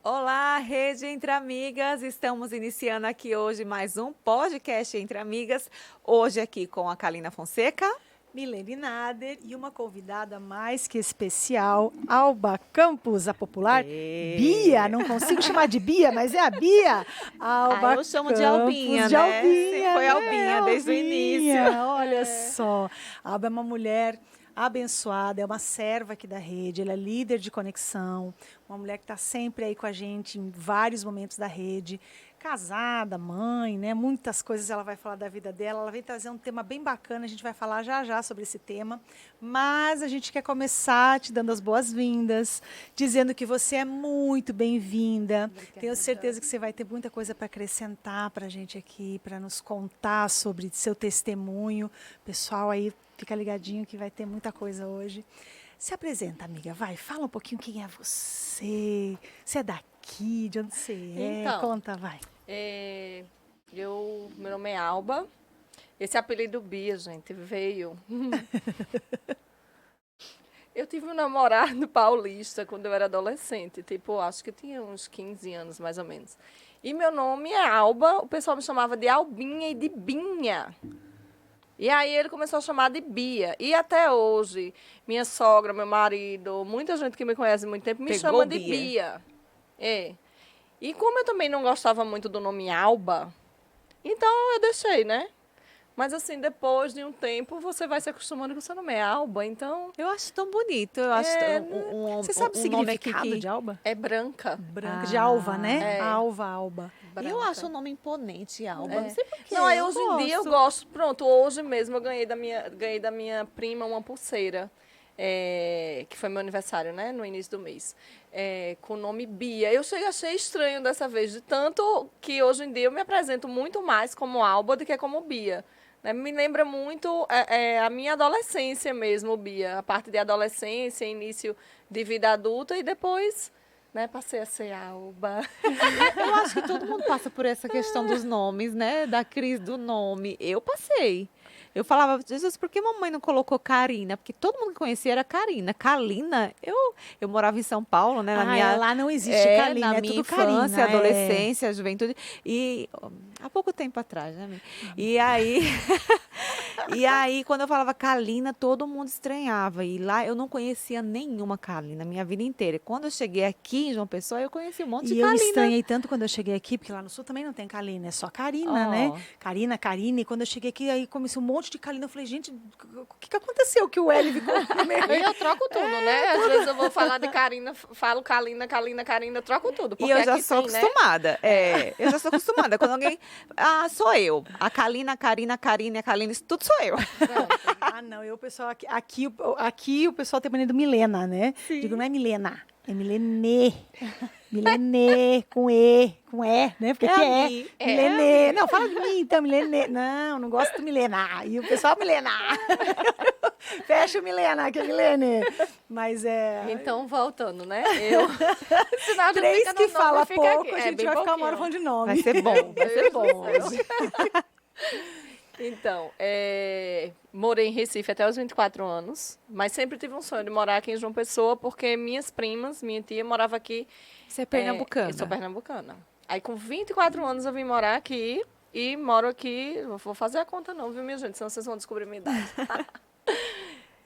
Olá, Rede Entre Amigas. Estamos iniciando aqui hoje mais um podcast Entre Amigas. Hoje aqui com a Kalina Fonseca. Milene Nader e uma convidada mais que especial, Alba Campos, a popular Bia. Não consigo chamar de Bia, mas é a Bia. Alba eu chamo Campos, de Albinha, de né? Albinha, Foi Albinha desde o início. Olha só, a Alba é uma mulher abençoada, é uma serva aqui da rede, ela é líder de conexão, uma mulher que está sempre aí com a gente em vários momentos da rede, casada, mãe, né? Muitas coisas ela vai falar da vida dela, ela vem trazer um tema bem bacana, a gente vai falar já já sobre esse tema, mas a gente quer começar te dando as boas-vindas, dizendo que você é muito bem-vinda, tenho certeza que você vai ter muita coisa para acrescentar para a gente aqui, para nos contar sobre seu testemunho, pessoal aí, fica ligadinho que vai ter muita coisa hoje. Se apresenta, amiga, vai, fala um pouquinho quem é você. Você é daqui, de onde você é? Então, Conta, vai. meu nome é Alba. Esse apelido Bia, gente, veio. Eu tive um namorado paulista quando eu era adolescente, tipo, acho que eu tinha uns 15 anos, mais ou menos. E meu nome é Alba, o pessoal me chamava de Albinha e de Binha. E aí ele começou a chamar de Bia. E até hoje, minha sogra, meu marido, muita gente que me conhece há muito tempo me chama de Bia. É. E como eu também não gostava muito do nome Alba, então eu deixei, né? Mas assim, depois de um tempo, você vai se acostumando com o seu nome é Alba, então Eu acho tão bonito. Eu acho Você sabe o um nome aqui significado que... de Alba? é branca. Branca, de alva, né? É. Alva, Alba. Branca. Eu acho o nome imponente, Alba. É. Não sei porquê. Não, aí hoje em dia eu gosto. Pronto, hoje mesmo eu ganhei da minha prima uma pulseira, que foi meu aniversário, né? No início do mês. Com o nome Bia. Achei estranho dessa vez, de tanto que hoje em dia eu me apresento muito mais como Alba do que como Bia. Né? Me lembra muito a minha adolescência mesmo, Bia. A parte de adolescência, início de vida adulta e depois, né, passei a ser Alba. Eu acho que todo mundo passa por essa questão dos nomes, né? Da crise do nome. Eu passei. Eu falava, Jesus, por que mamãe não colocou Karina? Porque todo mundo que conhecia era Karina. Kalina, eu morava em São Paulo, né? Lá não existe Kalina, na é minha tudo infância, Karina. adolescência, juventude. E há pouco tempo atrás, né, amiga? E aí, e aí, quando eu falava Kalina, todo mundo estranhava. E lá eu não conhecia nenhuma Kalina, minha vida inteira. E quando eu cheguei aqui em João Pessoa, eu conheci um monte de E eu Kalina. estranhei tanto quando eu cheguei aqui, porque lá no sul também não tem Kalina, é só Karina, né? Karina, Karine. E quando eu cheguei aqui, aí comecei um monte de Kalina. Eu falei, gente, o que aconteceu que o L ficou primeiro? E eu troco tudo, né? Às vezes eu vou falar de Karina, falo Kalina, Kalina, Karina, eu troco tudo. E eu já aqui sou tem, né? acostumada. Eu já sou acostumada. Quando alguém. Ah, sou eu. A Kalina, a Karina, a Karine, a Kaline, isso tudo sou eu. Não, o pessoal aqui o pessoal tem mania do Milena, né? Sim. Digo, não é Milena, é Milene. Milene, com E, né? Porque que é? Mi. Milene. Não, fala de mim, então, Milene. Não gosto do Milena. E o pessoal, Milena. Fecha o Milena, que é Milene. Mas é... Então, voltando, né? Eu... Senão Três que fala pouco, aqui. a gente vai ficar uma hora falando de nome. Vai ser bom, vai ser bom hoje. Então, morei em Recife até os 24 anos, mas sempre tive um sonho de morar aqui em João Pessoa, porque minhas primas, minha tia, morava aqui. Você é pernambucana. Eu sou pernambucana. Aí, com 24 anos, eu vim morar aqui e moro aqui. Não vou fazer a conta, não, viu, minha gente? Senão vocês vão descobrir minha idade.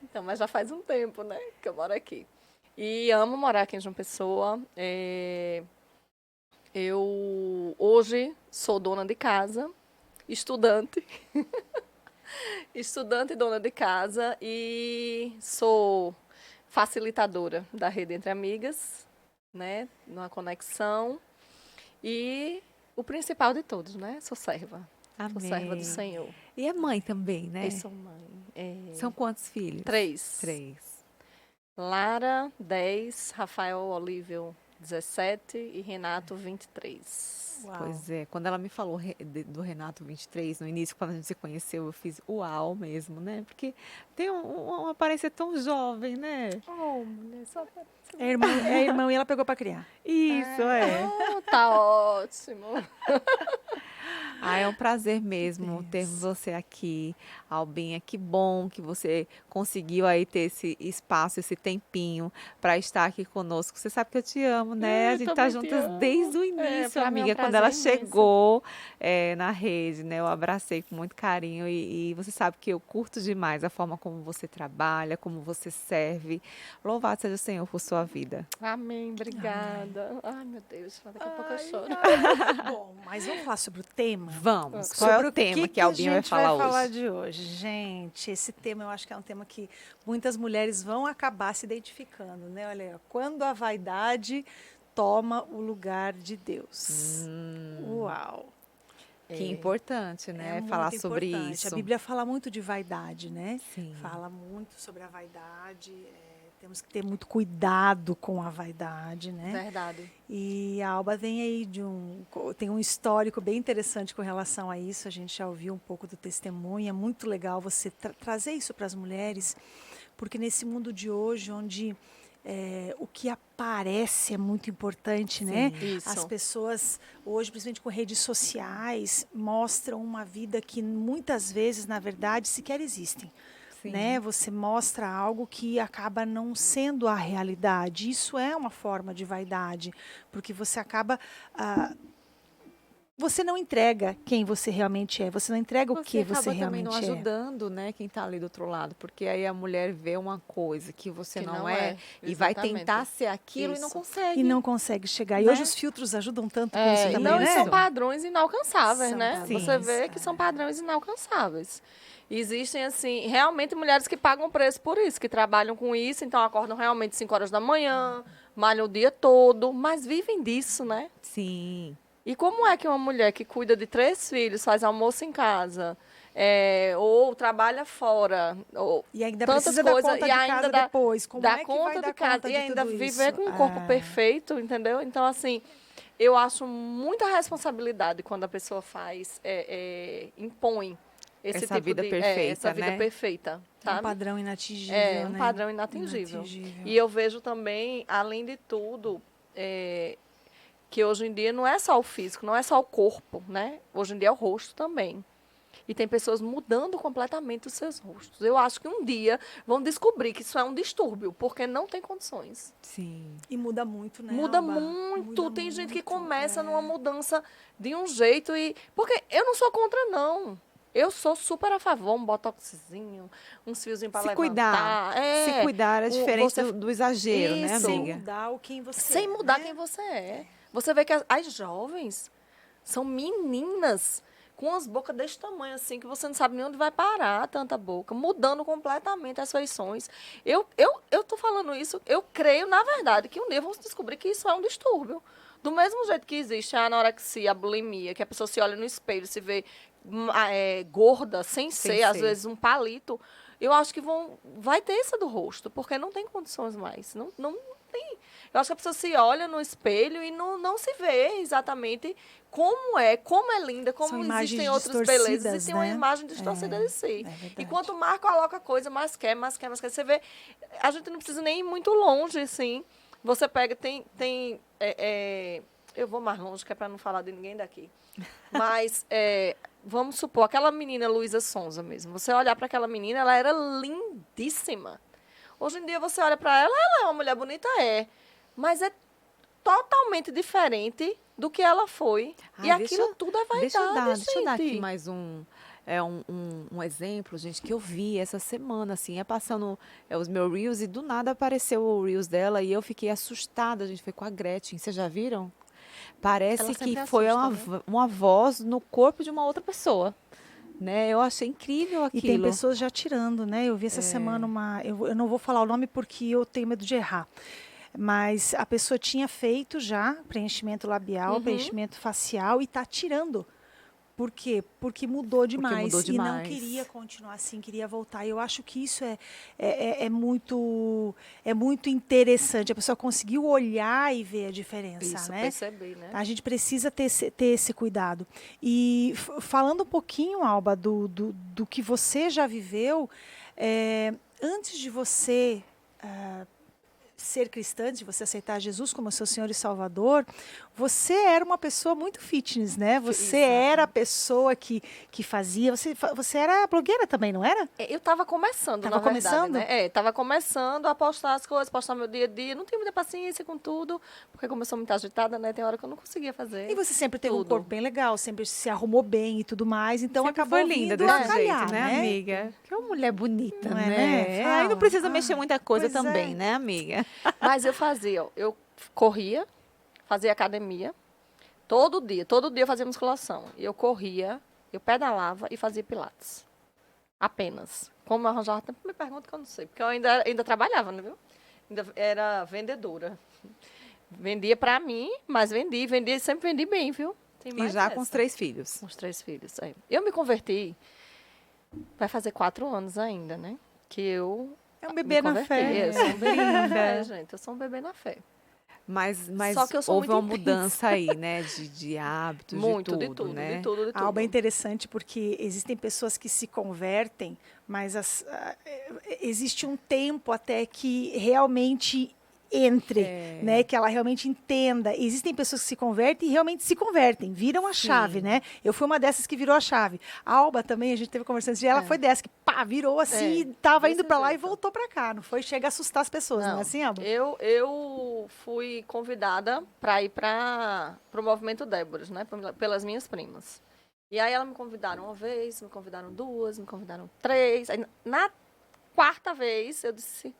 Então, mas já faz um tempo, né, que eu moro aqui. E amo morar aqui em João Pessoa. Eu hoje sou dona de casa. Estudante. Estudante e dona de casa. E sou facilitadora da Rede Entre Amigas, né? Numa conexão. E o principal de todos, né? Sou serva. Amém. Sou serva do Senhor. E é mãe também, né? Eu sou mãe. São quantos filhos? 3. 3. Lara, 10. Rafael Olívio, 17. E Renato, 23. Uau. Pois é, quando ela me falou do Renato 23, no início, quando a gente se conheceu, eu fiz uau mesmo, né? Porque tem uma aparência tão jovem, né? Oh, mulher, só para... É irmão e ela pegou pra criar. Isso, Tá ótimo. Ah, é um prazer mesmo Deus. ter você aqui, Albinha. Que bom que você conseguiu aí ter esse espaço, esse tempinho para estar aqui conosco. Você sabe que eu te amo, né? A Eu gente tá também te juntas desde amo. o início, Pra mim é um amiga. Quando prazer ela imenso. chegou na rede, né? Eu abracei com muito carinho e você sabe que eu curto demais a forma como você trabalha, como você serve. Louvado seja o Senhor por sua vida. Amém, obrigada. Ai, meu Deus, daqui a pouco eu choro. Bom, mas vamos falar sobre o tema? Vamos. Qual é Sobre o tema que a a Albinha vai gente falar vai falar hoje? de hoje? Gente, esse tema eu acho que é um tema que muitas mulheres vão acabar se identificando, né? Olha, aí, ó, quando a vaidade toma o lugar de Deus. Uau! Que importante, É né? muito Falar sobre importante. A isso. Bíblia fala muito de vaidade, né? Sim. Fala muito sobre a vaidade. Temos que ter muito cuidado com a vaidade, né? Verdade. E a Alba vem aí tem um histórico bem interessante com relação a isso. A gente já ouviu um pouco do testemunho. É muito legal você trazer isso para as mulheres, porque nesse mundo de hoje, onde o que aparece é muito importante, né? Isso. As pessoas hoje, principalmente com redes sociais, mostram uma vida que muitas vezes, na verdade, sequer existem. Sim. Né? Você mostra algo que acaba não sendo a realidade. Isso é uma forma de vaidade, porque você acaba você não entrega quem você realmente é. Você não entrega o que você acaba também não realmente é. ajudando, né, quem está ali do outro lado, porque aí a mulher vê uma coisa que você Que não não é é, e vai exatamente. tentar ser aquilo e não Isso. consegue. E não consegue chegar. E Né? hoje os filtros ajudam tanto com isso E também, não, né? e são padrões inalcançáveis, São né? padrões, Você vê que são padrões inalcançáveis. Existem, assim, realmente mulheres que pagam preço por isso, que trabalham com isso, então acordam realmente 5 horas da manhã, malham o dia todo, mas vivem disso, né? Sim. E como é que uma mulher que cuida de 3 filhos, faz almoço em casa, ou trabalha fora, ou E ainda tantas precisa dar coisas, conta e de ainda casa dá, depois. Como dá é que conta vai de dar casa conta e de ainda tudo viver isso? com um corpo perfeito, entendeu? Então, assim, eu acho muita responsabilidade quando a pessoa impõe esse Essa tipo vida de perfeita, essa vida né? perfeita, É um sabe? padrão inatingível, É um né? padrão inatingível. Inatingível. E eu vejo também, além de tudo, que hoje em dia não é só o físico, não é só o corpo, né? Hoje em dia é o rosto também. E tem pessoas mudando completamente os seus rostos. Eu acho que um dia vão descobrir que isso é um distúrbio, porque não tem condições. Sim. E muda muito, né, Muda Alba? muito. Muda Tem gente que muito, começa numa mudança de um jeito e... Porque eu não sou contra, não. Eu sou super a favor, um botoxzinho, uns fiozinhos para Se levantar. cuidar. Se cuidar é diferente você... do exagero, né, Isso. Sem amiga? mudar o quem você Sem é, mudar né? quem você é. Você vê que as jovens são meninas com as bocas desse tamanho, assim, que você não sabe nem onde vai parar tanta boca, mudando completamente as feições. Eu tô falando isso, eu creio, na verdade, que um dia vamos descobrir que isso é um distúrbio. Do mesmo jeito que existe a anorexia, a bulimia, que a pessoa se olha no espelho, se vê gorda, sem ser, às vezes um palito, eu acho que vai ter essa do rosto, porque não tem condições mais. Não tem. Eu acho que a pessoa se olha no espelho e não se vê exatamente como é linda, como São imagens existem outras belezas distorcidas, e tem uma né? imagem distorcida de si. verdade. E quanto mais coloca coisa, mais quer. Você vê, a gente não precisa nem ir muito longe, assim. Você pega, eu vou mais longe, que é para não falar de ninguém daqui. Mas, vamos supor, aquela menina Luísa Sonza mesmo. Você olhar para aquela menina, ela era lindíssima. Hoje em dia você olha para ela, ela é uma mulher bonita, mas é totalmente diferente do que ela foi. E aquilo tudo é vaidade, Deixa eu dar aqui gente. mais um exemplo, gente, que eu vi essa semana, assim, passando os meus Reels e do nada apareceu o Reels dela e eu fiquei assustada, a gente foi com a Gretchen, vocês já viram? Parece Ela sempre que foi assusta, né? uma voz no corpo de uma outra pessoa. Né? Eu achei incrível aquilo. E tem pessoas já tirando, né? Eu vi essa semana eu não vou falar o nome porque eu tenho medo de errar. Mas a pessoa tinha feito já preenchimento labial, preenchimento facial e está tirando. Por quê? Porque mudou demais. E não queria continuar assim, queria voltar. Eu acho que isso é muito interessante. A pessoa conseguiu olhar e ver a diferença, Isso, né? perceber, né? A gente precisa ter esse cuidado. E falando um pouquinho, Alba, do que você já viveu, antes de você ser cristã, de você aceitar Jesus como seu Senhor e Salvador, você era uma pessoa muito fitness, né? Você era a pessoa que fazia. Você era blogueira também, não era? Eu estava começando, Tava na verdade, começando? né? Estava começando a postar as coisas, postar meu dia a dia. Não tinha muita paciência com tudo, porque como eu sou muito agitada, né? Tem hora que eu não conseguia fazer. E você sempre teve um tudo. corpo bem legal, sempre se arrumou bem e tudo mais, então Sempre acabou foi linda vindo desse a calhar, jeito, né, amiga? Que é uma mulher bonita, Não é, né? né? Aí não Fala. precisa mexer muita coisa pois também, é. né, amiga? Mas eu fazia, ó, eu corria, fazia academia, todo dia eu fazia musculação. Eu corria, eu pedalava e fazia pilates. Apenas. Como eu arranjava tempo, me pergunta que eu não sei, porque eu ainda trabalhava, né, viu? Ainda era vendedora. Vendia pra mim, mas vendia, sempre vendi bem, viu? Tem E mais já com os essa. 3 filhos. Com os 3 filhos, é. Eu me converti, vai fazer 4 anos ainda, né? Que eu É um me bebê na converti. fé. Eu sou um bebê na Linda. fé, gente. Eu sou um bebê na fé. Mas Só que eu sou houve muito uma intensa. mudança aí, né? De hábitos, Muito, de tudo, né? de tudo. A Alba é interessante porque existem pessoas que se convertem, mas existe um tempo até que realmente entre, né? Que ela realmente entenda. Existem pessoas que se convertem e realmente se convertem, viram a Sim. chave, né? Eu fui uma dessas que virou a chave. A Alba também, a gente teve conversando esse dia, ela foi dessa que pá, virou assim, e tava desse indo para lá e jeito. voltou para cá. Não foi? Chega a assustar as pessoas, não é assim, Alba? Eu fui convidada para ir para o Movimento Déboras, né? Pelas minhas primas. E aí elas me convidaram uma vez, me convidaram 2, me convidaram 3. Aí, na 4ª vez, eu disse,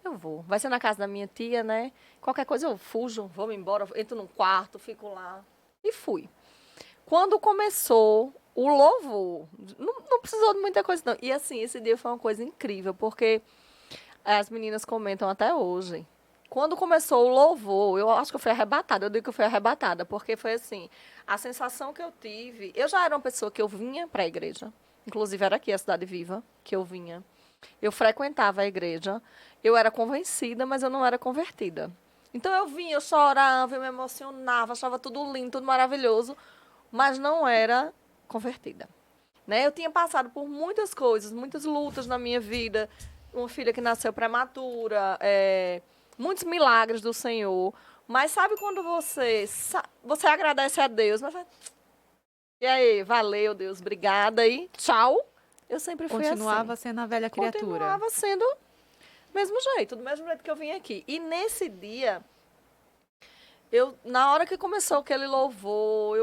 eu vou. Vai ser na casa da minha tia, né? Qualquer coisa eu fujo, vou me embora, entro num quarto, fico lá. E fui. Quando começou o louvor, não precisou de muita coisa, não. E assim, esse dia foi uma coisa incrível, porque as meninas comentam até hoje. Quando começou o louvor, eu acho que eu fui arrebatada. Eu digo que eu fui arrebatada, porque foi assim, a sensação que eu tive... Eu já era uma pessoa que eu vinha para a igreja. Inclusive, era aqui a Cidade Viva que eu vinha. Eu frequentava a igreja. Eu era convencida, mas eu não era convertida. Então, eu vinha, eu chorava, eu me emocionava, achava tudo lindo, tudo maravilhoso, mas não era convertida. Né? Eu tinha passado por muitas coisas, muitas lutas na minha vida. Uma filha que nasceu prematura, muitos milagres do Senhor. Mas sabe quando você agradece a Deus, mas e aí, valeu, Deus, obrigada e tchau. Eu sempre fui Continuava assim. sendo a velha criatura. Continuava sendo do mesmo jeito que eu vim aqui. E nesse dia, na hora que começou aquele louvor,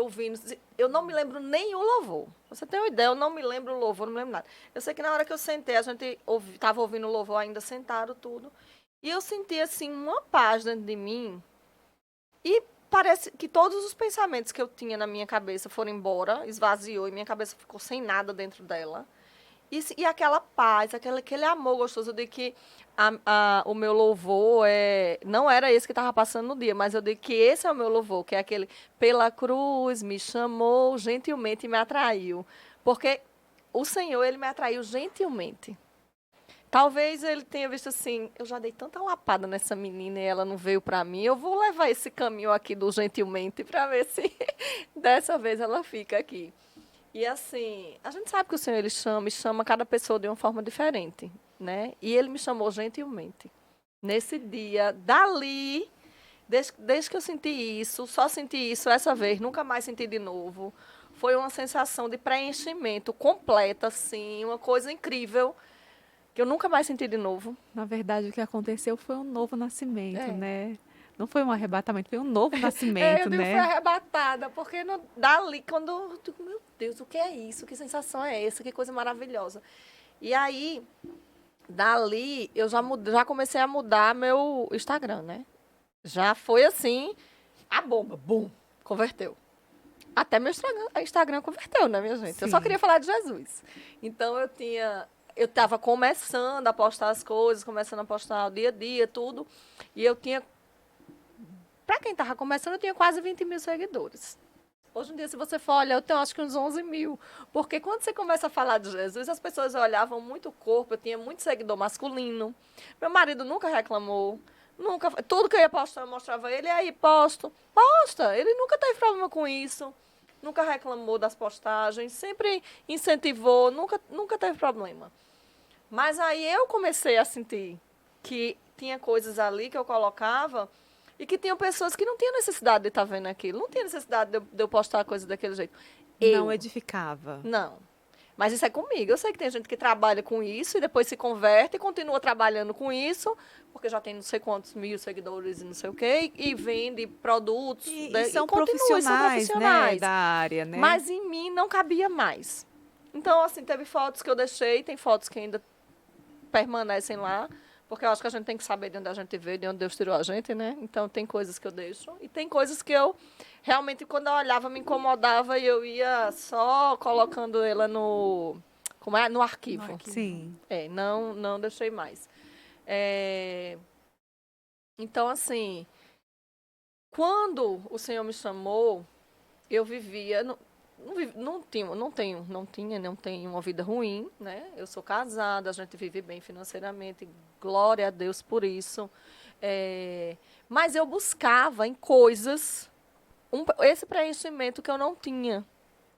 eu não me lembro nem o louvor. Você tem uma ideia, eu não me lembro o louvor, não me lembro nada. Eu sei que na hora que eu sentei, a gente estava ouvindo o louvor ainda sentado, tudo. E eu senti, assim, uma paz dentro de mim. E parece que todos os pensamentos que eu tinha na minha cabeça foram embora, esvaziou, e minha cabeça ficou sem nada dentro dela. E aquela paz, aquele amor gostoso de que o meu louvor não era esse que estava passando no dia, mas eu digo que esse é o meu louvor, que é aquele pela cruz me chamou gentilmente e me atraiu. Porque o Senhor, Ele me atraiu gentilmente. Talvez ele tenha visto assim, eu já dei tanta lapada nessa menina e ela não veio para mim, eu vou levar esse caminho aqui do gentilmente para ver se dessa vez ela fica aqui. E assim, a gente sabe que o Senhor ele chama cada pessoa de uma forma diferente, né? E ele me chamou gentilmente. Nesse dia, dali, desde que eu senti isso, só senti isso essa vez, nunca mais senti de novo. Foi uma sensação de preenchimento completa, assim, uma coisa incrível, que eu nunca mais senti de novo. Na verdade, o que aconteceu foi um novo nascimento, É. né? Não foi um arrebatamento, foi um novo nascimento, Eu digo, né? fui arrebatada, porque dali, quando eu digo, meu Deus, o que é isso? Que sensação é essa? Que coisa maravilhosa. E aí, dali, eu já comecei a mudar meu Instagram, né? Já foi assim, a bomba, bum, converteu. Até meu Instagram converteu, né, minha gente? Eu só Sim. queria falar de Jesus. Então, eu estava começando a postar as coisas, começando a postar o dia a dia, tudo. E eu tinha, para quem estava começando, eu tinha quase 20 mil seguidores. Hoje em dia, se você for olhar, eu tenho acho que uns 11 mil. Porque quando você começa a falar de Jesus, as pessoas olhavam muito o corpo. Eu tinha muito seguidor masculino. Meu marido nunca reclamou. Nunca, tudo que eu ia postar, eu mostrava ele. E aí, posta. Ele nunca teve problema com isso. Nunca reclamou das postagens. Sempre incentivou. Nunca teve problema. Mas aí eu comecei a sentir que tinha coisas ali que eu colocava e que tinham pessoas que não tinham necessidade de estar vendo aquilo. Não tinha necessidade de eu postar coisa daquele jeito. Não edificava. Não. Mas isso é comigo. Eu sei que tem gente que trabalha com isso e depois se converte e continua trabalhando com isso, porque já tem não sei quantos mil seguidores e não sei o quê, e vende produtos. E são profissionais, né, da área, né? Mas em mim não cabia mais. Então, assim, teve fotos que eu deixei, tem fotos que ainda permanecem lá, porque eu acho que a gente tem que saber de onde a gente veio, de onde Deus tirou a gente, né? Então, tem coisas que eu deixo. E tem coisas que eu, realmente, quando eu olhava, me incomodava e eu ia só colocando ela no... Como é? No arquivo. Sim. Não deixei mais. Então, assim, quando o Senhor me chamou, eu vivia... Não tenho uma vida ruim, né? Eu sou casada, a gente vive bem financeiramente, glória a Deus por isso. Mas eu buscava em coisas esse preenchimento que eu não tinha,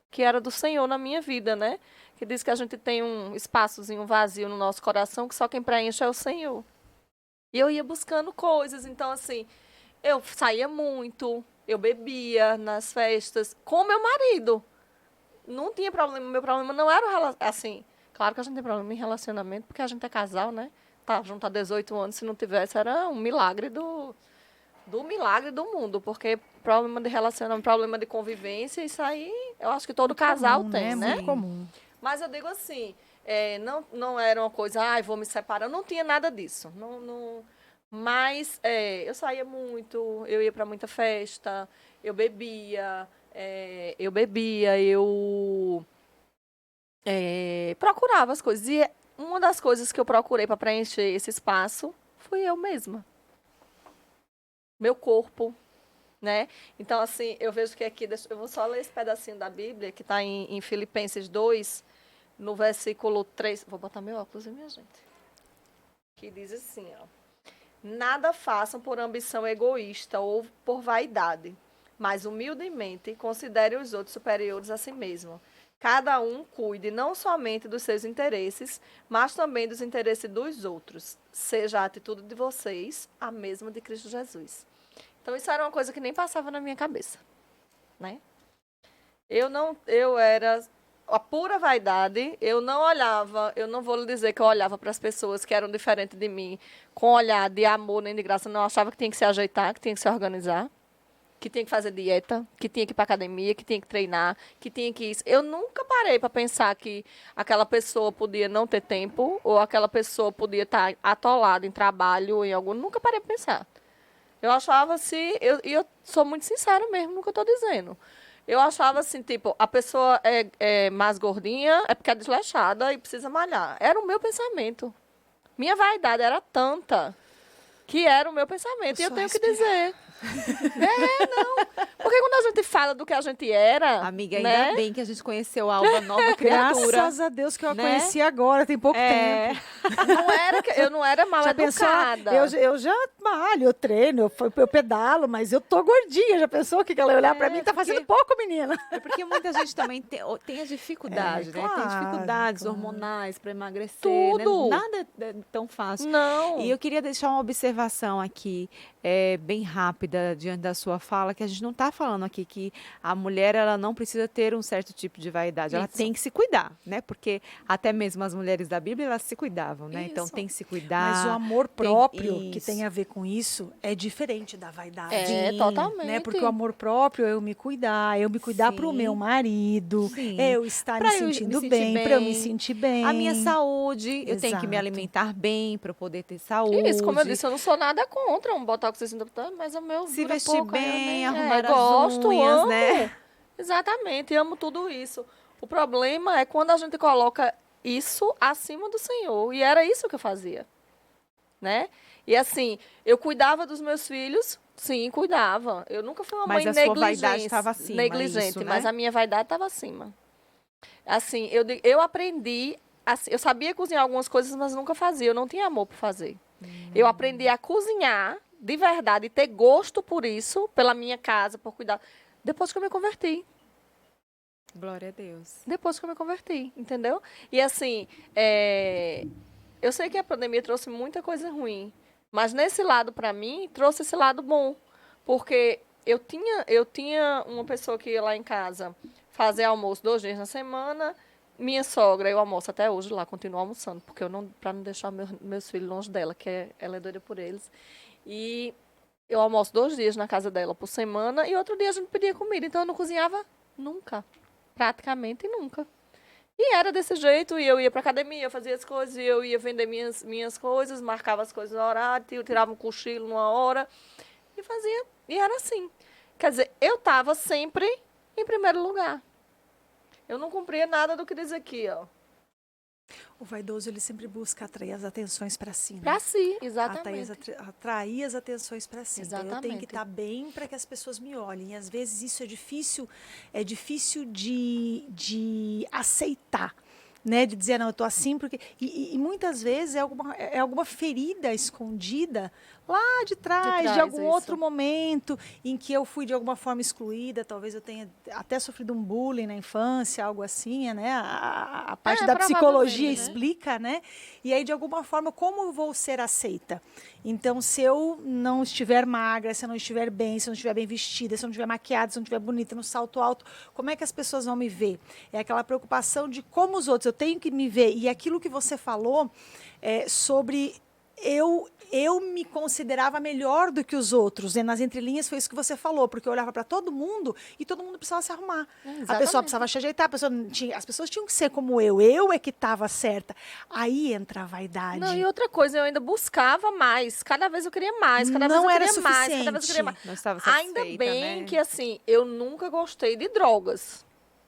que era do Senhor na minha vida, né? Que diz que a gente tem um espaçozinho vazio no nosso coração, que só quem preenche é o Senhor. E eu ia buscando coisas, então assim, eu saía muito, eu bebia nas festas com meu marido. Não tinha problema, meu problema não era assim. Claro que a gente tem problema em relacionamento, porque a gente é casal, né? Tá junto há 18 anos, se não tivesse, era um milagre do milagre do mundo, porque problema de relacionamento, problema de convivência, isso aí eu acho que todo casal tem, né? Muito comum. Mas eu digo assim, não era uma coisa, vou me separar, não tinha nada disso. Mas eu saía muito, eu ia para muita festa, eu bebia, procurava as coisas. E uma das coisas que eu procurei para preencher esse espaço fui eu mesma. Meu corpo, né? Então, assim, eu vejo que aqui, eu vou só ler esse pedacinho da Bíblia, que está em Filipenses 2, no versículo 3. Vou botar meu óculos, minha gente. Que diz assim, ó. Nada façam por ambição egoísta ou por vaidade, mas humildemente considere os outros superiores a si mesmo. Cada um cuide não somente dos seus interesses, mas também dos interesses dos outros. Seja a atitude de vocês a mesma de Cristo Jesus. Então, isso era uma coisa que nem passava na minha cabeça, né? Eu era a pura vaidade, eu não olhava, eu não vou lhe dizer que eu olhava para as pessoas que eram diferentes de mim com olhar de amor nem de graça, não, eu achava que tinha que se ajeitar, que tinha que se organizar, que tinha que fazer dieta, que tinha que ir para academia, que tinha que treinar, que tinha que isso. Eu nunca parei para pensar que aquela pessoa podia não ter tempo ou aquela pessoa podia estar atolada em trabalho ou em algum, nunca parei para pensar. Eu achava assim, eu sou muito sincera mesmo no que eu estou dizendo. Eu achava assim, tipo, a pessoa é mais gordinha, é porque é desleixada e precisa malhar. Era o meu pensamento. Minha vaidade era tanta que era o meu pensamento. E eu tenho que dizer. Não. Porque quando a gente fala do que a gente era... Amiga, né? ainda bem que a gente conheceu a Alba nova criatura. Graças a Deus que eu a né? conheci agora, tem pouco tempo. Eu não era mal Já pensou? educada. Eu já malho, eu treino, eu pedalo, mas eu tô gordinha. Já pensou que ela olhar pra mim tá fazendo pouco, menina? É porque muita gente também tem as dificuldades, né? Tem claro, dificuldades claro. hormonais para emagrecer. Tudo. Né? Nada é tão fácil. Não. E eu queria deixar uma observação aqui, bem rápida, diante da sua fala, que a gente não está falando aqui que a mulher ela não precisa ter um certo tipo de vaidade. Ela Isso. tem que se cuidar, né? Porque até mesmo as mulheres da Bíblia, elas se cuidavam, né? Então Isso. tem que se cuidar. Mas o amor próprio que isso. tem a ver com isso é diferente da vaidade. Totalmente. Né? Porque o amor próprio é eu me cuidar para o Sim. meu marido, Sim. é eu estar Pra me eu me sentindo sentir bem, para eu me bem. sentir bem. A minha saúde, eu tenho que me Exato. alimentar bem para eu poder ter saúde. Isso, como eu disse, eu não sou nada contra um botox assim, mas o meu Se dura vestir pouco, aí eu bem, nem- arrumar as gosto, unhas, amo. né? Exatamente, amo tudo isso. O problema é quando a gente coloca isso acima do Senhor. E era isso que eu fazia, né? E assim, eu cuidava dos meus filhos, sim, cuidava. Eu nunca fui uma Mas mãe a sua vaidade estava acima, negligente, isso, né? mas a minha vaidade estava acima. Assim, eu aprendi, assim, eu sabia cozinhar algumas coisas, mas nunca fazia, eu não tinha amor por fazer. Eu aprendi a cozinhar de verdade, ter gosto por isso, pela minha casa, por cuidar, depois que eu me converti. Glória a Deus. Depois que eu me converti, entendeu? E assim, eu sei que a pandemia trouxe muita coisa ruim, Mas nesse lado, para mim, trouxe esse lado bom. Porque eu tinha uma pessoa que ia lá em casa fazer almoço 2 dias na semana. Minha sogra, eu almoço até hoje lá, continuo almoçando, porque para não deixar meus filhos longe dela, ela é doida por eles. E eu almoço 2 dias na casa dela por semana e outro dia a gente pedia comida. Então eu não cozinhava nunca, praticamente nunca. E era desse jeito, e eu ia pra academia, eu fazia as coisas, e eu ia vender minhas coisas, marcava as coisas no horário, eu tirava um cochilo numa hora e fazia. E era assim. Quer dizer, eu estava sempre em primeiro lugar. Eu não cumpria nada do que diz aqui, ó. O vaidoso, ele sempre busca atrair as atenções para si, né? Pra si, exatamente. Atrair as atenções para si. Então, eu tenho que Exatamente. estar bem para que as pessoas me olhem. E às vezes isso é difícil de aceitar, né? De dizer, não, eu tô assim porque... E muitas vezes é alguma ferida escondida lá de trás, de algum isso. outro momento em que eu fui de alguma forma excluída. Talvez eu tenha até sofrido um bullying na infância, algo assim, né? A parte da psicologia provavelmente, né? explica, né? E aí, de alguma forma, como eu vou ser aceita? Então, se eu não estiver magra, se eu não estiver bem, se eu não estiver bem vestida, se eu não estiver maquiada, se eu não estiver bonita, no salto alto, como é que as pessoas vão me ver? É aquela preocupação de como os outros, eu tenho que me ver. E aquilo que você falou sobre eu me considerava melhor do que os outros. E nas entrelinhas foi isso que você falou, porque eu olhava para todo mundo e todo mundo precisava se arrumar. A pessoa precisava se ajeitar, as pessoas tinham que ser como eu é que estava certa. Aí entra a vaidade. Não, e outra coisa, eu ainda buscava mais. Cada vez eu queria mais, cada vez Não eu era queria mais, cada vez eu queria suficiente. mais. Não estava Ainda satisfeita, bem né? que, assim, eu nunca gostei de drogas.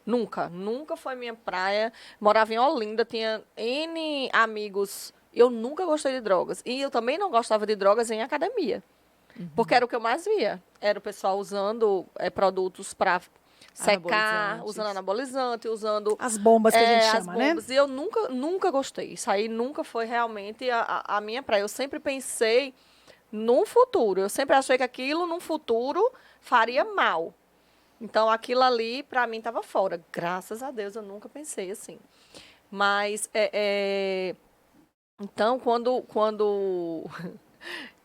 Nunca. Nunca foi minha praia. Morava em Olinda, tinha N amigos. Eu nunca gostei de drogas. E eu também não gostava de drogas em academia. Porque era o que eu mais via. Era o pessoal usando produtos para secar, Anabolizantes. usando anabolizante, usando As bombas que a gente as chama, né? bombas. E eu nunca gostei. Isso aí nunca foi realmente a minha praia. Eu sempre pensei no futuro. Eu sempre achei que aquilo, num futuro, faria mal. Então, aquilo ali, para mim, estava fora. Graças a Deus, eu nunca pensei assim. Mas, então, quando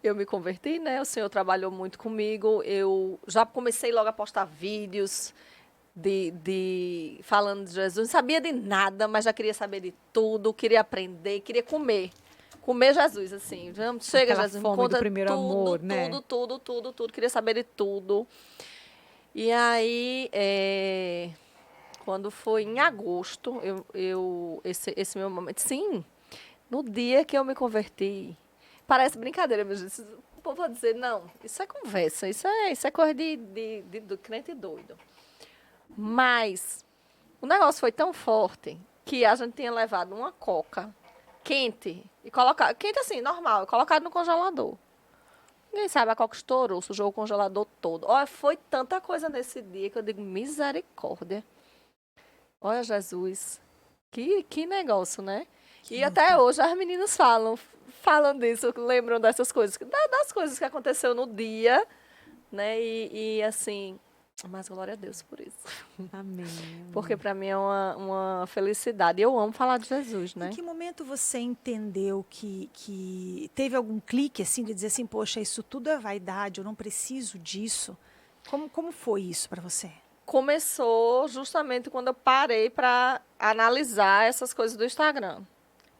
eu me converti, né? O Senhor trabalhou muito comigo. Eu já comecei logo a postar vídeos falando de Jesus. Não sabia de nada, mas já queria saber de tudo, queria aprender, queria comer. Comer Jesus, assim. Chega, Aquela Jesus, me fome do conta primeiro tudo, amor, tudo, né? tudo. Queria saber de tudo. E aí, quando foi em agosto, esse meu momento... Sim, no dia que eu me converti... Parece brincadeira, mas o povo vai dizer, não, isso é conversa, isso é coisa do crente doido. Mas o negócio foi tão forte que a gente tinha levado uma coca quente, e colocado, quente assim, normal, e colocado no congelador. Ninguém sabe, a coca estourou, sujou o congelador todo. Olha, foi tanta coisa nesse dia que eu digo, misericórdia. Olha, Jesus, que negócio, né? E até hoje as meninas falam disso, lembram dessas coisas, das coisas que aconteceu no dia, né? E assim, mas glória a Deus por isso. Amém. Porque para mim é uma felicidade. Eu amo falar de Jesus, né? Em que momento você entendeu que teve algum clique, assim, de dizer assim, poxa, isso tudo é vaidade, eu não preciso disso? Como foi isso para você? Começou justamente quando eu parei para analisar essas coisas do Instagram.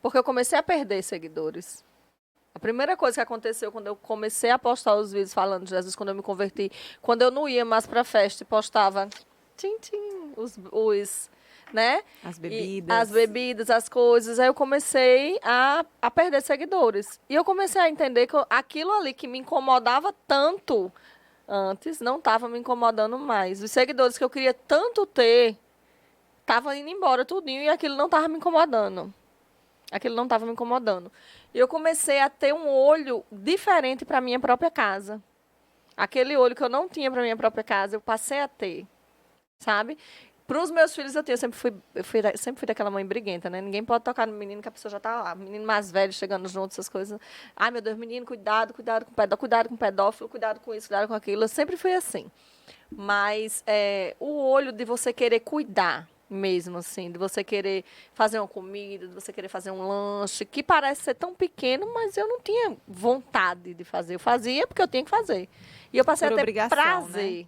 Porque eu comecei a perder seguidores. A primeira coisa que aconteceu quando eu comecei a postar os vídeos falando de Jesus, quando eu me converti, quando eu não ia mais para festa e postava né? As E bebidas. as bebidas, as coisas. Aí eu comecei a perder seguidores. E eu comecei a entender que aquilo ali que me incomodava tanto antes não estava me incomodando mais. Os seguidores que eu queria tanto ter estavam indo embora tudinho e aquilo não estava me incomodando. Aquilo não estava me incomodando. E eu comecei a ter um olho diferente para a minha própria casa. Aquele olho que eu não tinha para a minha própria casa, eu passei a ter, sabe? Para os meus filhos, eu sempre fui daquela mãe briguenta, né? Ninguém pode tocar no menino que a pessoa já está lá. Menino mais velho chegando junto, essas coisas. Ai, meu Deus, menino, cuidado com pedófilo, cuidado com isso, cuidado com aquilo. Eu sempre fui assim. Mas o olho de você querer cuidar, mesmo, assim, de você querer fazer uma comida, de você querer fazer um lanche, que parece ser tão pequeno, mas eu não tinha vontade de fazer. Eu fazia porque eu tinha que fazer. E eu passei Por a ter obrigação, prazer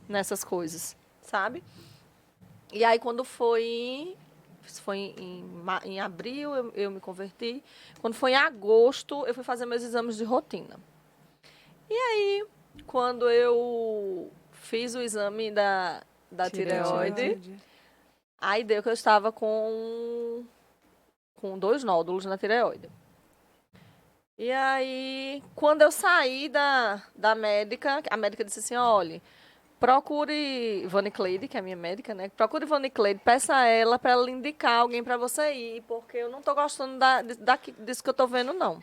nessas coisas, sabe? E aí, quando foi em abril, eu me converti. Quando foi em agosto, eu fui fazer meus exames de rotina. E aí, quando eu fiz o exame da tireoide, aí deu que eu estava com 2 nódulos na tireoide. E aí, quando eu saí da médica, a médica disse assim, olha, procure Vanicleide, que é a minha médica, né? Procure Vanicleide, peça a ela para ela indicar alguém para você ir, porque eu não estou gostando disso que eu estou vendo, não.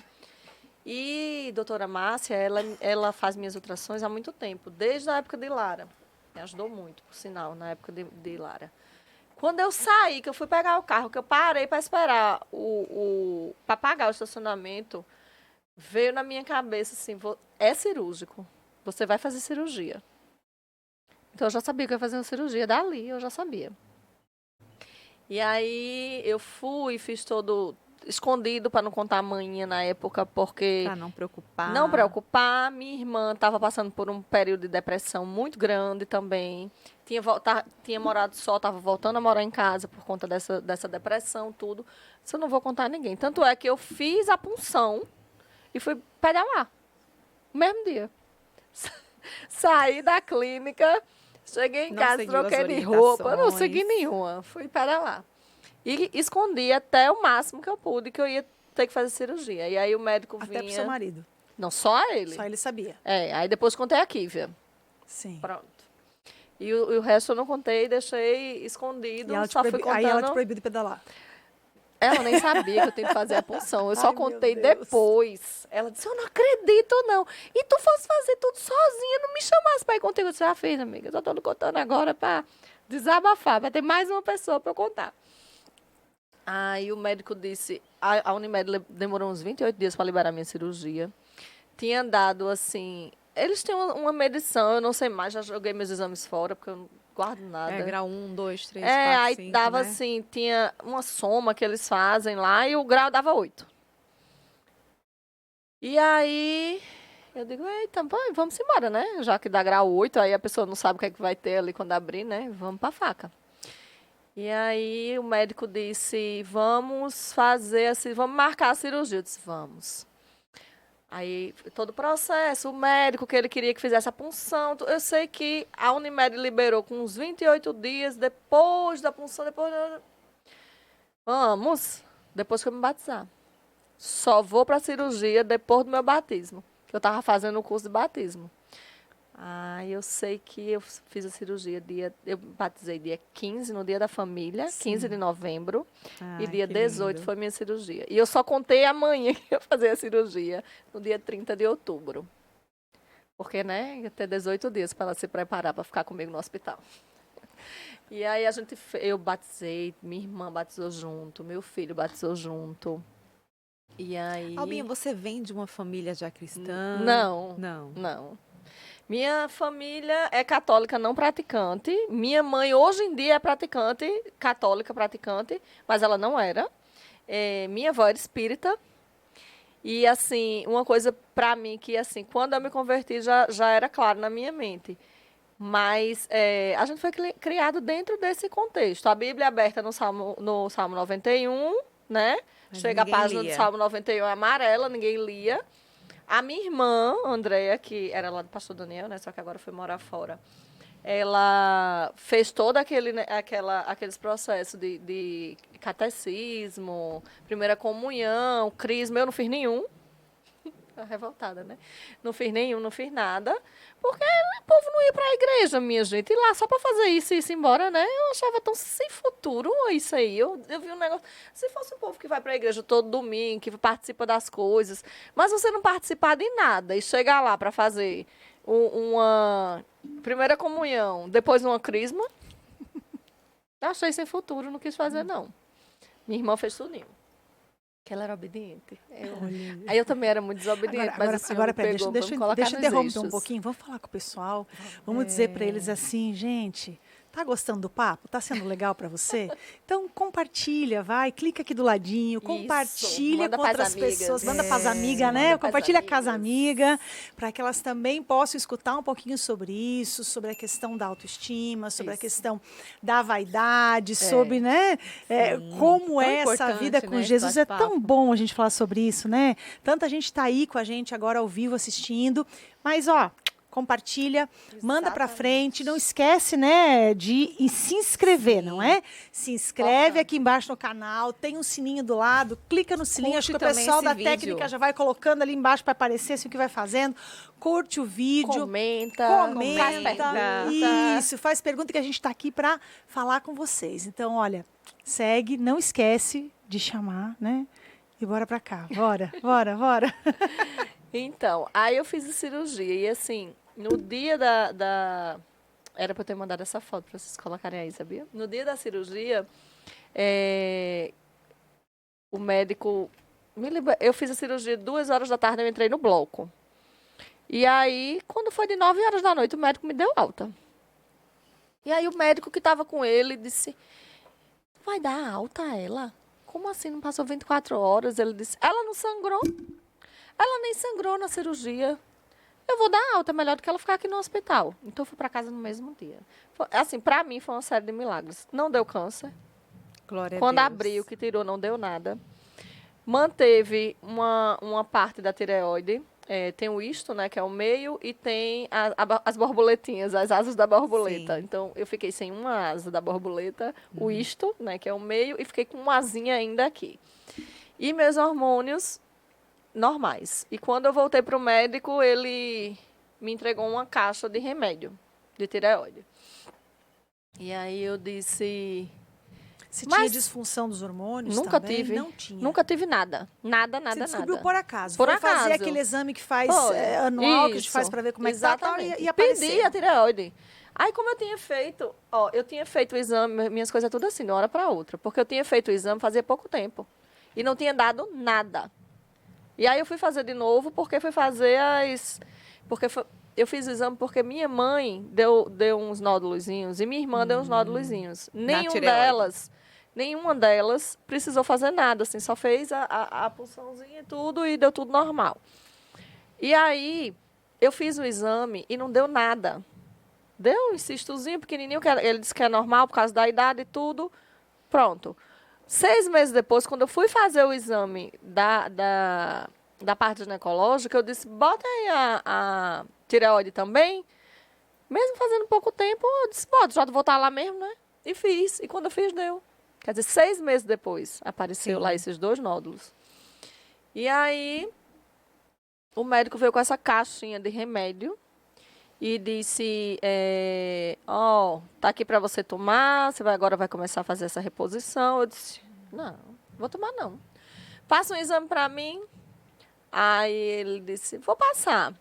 E doutora Márcia, ela faz minhas ultrassons há muito tempo, desde a época de Lara. Me ajudou muito, por sinal, na época de Lara. Quando eu saí, que eu fui pegar o carro, que eu parei para esperar para pagar o estacionamento, veio na minha cabeça assim, é cirúrgico, você vai fazer cirurgia. Então, eu já sabia que eu ia fazer uma cirurgia, dali eu já sabia. E aí, eu fui, fiz todo escondido para não contar a manhã na época, porque... Para não preocupar. Não preocupar. Minha irmã estava passando por um período de depressão muito grande também. Tinha morado só, estava voltando a morar em casa por conta dessa depressão, tudo. Isso eu não vou contar a ninguém. Tanto é que eu fiz a punção e fui pedalar. No mesmo dia. Saí da clínica, cheguei em casa, troquei de roupa, não segui nenhuma. Fui pedalar. E escondi até o máximo que eu pude, que eu ia ter que fazer cirurgia. E aí o médico vinha... Até pro seu marido. Não, só ele. Só ele sabia. Aí depois contei a Kívia. Sim. Pronto. E o resto eu não contei, deixei escondido, só fui contando... Aí ela te proibiu de pedalar. Ela nem sabia que eu tenho que fazer a punção. Eu só contei depois. Ela disse, eu não acredito, não. E tu fosse fazer tudo sozinha, não me chamasse para ir contigo. Eu disse, já fiz, amiga. Eu só estou contando agora para desabafar, para ter mais uma pessoa para eu contar. Aí o médico disse, a Unimed demorou uns 28 dias para liberar minha cirurgia. Tinha dado, assim... Eles têm uma medição, eu não sei mais, já joguei meus exames fora, porque eu não guardo nada. Grau 1, 2, 3, 4, 5, aí dava né? assim, tinha uma soma que eles fazem lá e o grau dava 8. E aí, eu digo, eita, vamos embora, né? Já que dá grau 8, aí a pessoa não sabe o que é que vai ter ali quando abrir, né? Vamos pra faca. E aí o médico disse, vamos marcar a cirurgia. Eu disse, vamos. Aí, todo o processo, o médico que ele queria que fizesse a punção. Eu sei que a Unimed liberou com uns 28 dias depois da punção, Vamos, depois que eu me batizar. Só vou para a cirurgia depois do meu batismo. Eu estava fazendo o curso de batismo. Eu sei que eu fiz a cirurgia, eu batizei dia 15, no dia da família, Sim. 15 de novembro, e dia 18 lindo. Foi minha cirurgia. E eu só contei amanhã que ia fazer a cirurgia, no dia 30 de outubro. Porque, né, ia ter 18 dias para ela se preparar para ficar comigo no hospital. E aí eu batizei, minha irmã batizou junto, meu filho batizou junto. E aí... Albinha, você vem de uma família já cristã? Não. Minha família é católica não praticante. Minha mãe, hoje em dia, é praticante, católica praticante, mas ela não era. Minha avó era espírita. E, assim, uma coisa para mim que, assim, quando eu me converti, já era claro na minha mente. Mas a gente foi criado dentro desse contexto. A Bíblia é aberta no Salmo 91, né? Mas chega a página do Salmo 91 é amarela, ninguém lia. A minha irmã, Andréia, que era lá do pastor Daniel, né, só que agora foi morar fora, ela fez todo aqueles processos de catecismo, primeira comunhão, crisma. Eu não fiz nenhum. Revoltada, né? Não fiz nenhum, não fiz nada. Porque o povo não ia para a igreja, minha gente. E lá só para fazer isso e ir embora, né? Eu achava tão sem futuro isso aí. Eu vi um negócio... Se fosse um povo que vai para a igreja todo domingo, que participa das coisas, mas você não participar de nada e chegar lá para fazer uma primeira comunhão, depois uma crisma, eu achei sem futuro, não quis fazer, não. Minha irmã fez tudinho. Que ela era obediente. Aí eu também era muito desobediente, mas assim, agora deixa eu interromper um pouquinho, vamos falar com o pessoal, vamos dizer para eles assim, gente, Tá gostando do papo? Tá sendo legal para você? Então compartilha, vai, clica aqui do ladinho, compartilha manda com pras outras amigas. pessoas, manda para as amigas, né? Manda pras Compartilha com as amigas. amigas, para que elas também possam escutar um pouquinho sobre isso, sobre a questão da autoestima, sobre a Isso. questão da vaidade, sobre, né, como Tão é essa importante, vida com né, esse Jesus. É tão bate-papo. bom a gente falar sobre isso, né? Tanta gente tá aí com a gente agora ao vivo assistindo, mas ó, compartilha, manda para Exatamente. frente, não esquece, né, de se inscrever, não é? Se inscreve Importante. aqui embaixo no canal, tem um sininho do lado, clica no sininho, Curte acho que o também pessoal esse da vídeo. técnica já vai colocando ali embaixo para aparecer assim o que vai fazendo. Curte o vídeo, Comenta. comenta, Faz pergunta. isso, faz pergunta que a gente está aqui para falar com vocês. Então, olha, segue, não esquece de chamar, né? E bora para cá, bora, bora, bora. Então, aí eu fiz a cirurgia. E assim, no dia era para eu ter mandado essa foto para vocês colocarem aí, sabia? No dia da cirurgia, o médico... Eu fiz a cirurgia 2 horas da tarde, eu entrei no bloco. E aí, quando foi de 9 horas da noite, o médico me deu alta. E aí o médico que estava com ele disse, vai dar alta a ela? Como assim? Não passou 24 horas? Ele disse, ela não sangrou. Ela nem sangrou na cirurgia. Eu vou dar alta, é melhor do que ela ficar aqui no hospital. Então, eu fui para casa no mesmo dia. Assim, para mim, foi uma série de milagres. Não deu câncer. Glória a Quando Deus. abriu, que tirou, não deu nada. Manteve uma parte da tireoide. Tem o isto, né, que é o meio, e tem as borboletinhas, as asas da borboleta. Sim. Então, eu fiquei sem uma asa da borboleta, o isto, né, que é o meio, e fiquei com uma asinha ainda aqui. E meus hormônios normais. E quando eu voltei para o médico, ele me entregou uma caixa de remédio de tireoide. E aí eu disse... Se Mas tinha disfunção dos hormônios Nunca também? tive. Não tinha. Nunca tive nada. Nada, Você nada, descobriu nada. por acaso. Por Foi fazer acaso. aquele exame que faz Foi. anual, que a gente Isso. faz para ver como é que tá tal, Exatamente. e apareceu. Pedi a tireoide. Aí, como eu tinha feito, eu tinha feito o exame, minhas coisas tudo assim, de uma hora para outra. Porque eu tinha feito o exame fazia pouco tempo. E não tinha dado nada. E aí eu fui fazer de novo, porque fui fazer eu fiz o exame porque minha mãe deu uns nódulozinhos e minha irmã deu uns nódulozinhos. Nenhuma delas precisou fazer nada, assim, só fez a punçãozinha e tudo e deu tudo normal. E aí, eu fiz o exame e não deu nada. Deu um cistozinho pequenininho, que ele disse que é normal por causa da idade e tudo. Pronto. 6 meses depois, quando eu fui fazer o exame da parte ginecológica, eu disse, bota aí a tireoide também. Mesmo fazendo pouco tempo, eu disse, bota, já vou voltar lá mesmo, né? E fiz. E quando eu fiz, deu. Quer dizer, 6 meses depois, apareceu lá esses 2 nódulos. E aí, o médico veio com essa caixinha de remédio e disse, tá aqui para você tomar, agora vai começar a fazer essa reposição. Eu disse, não vou tomar não. Passa um exame para mim. Aí ele disse, vou passar.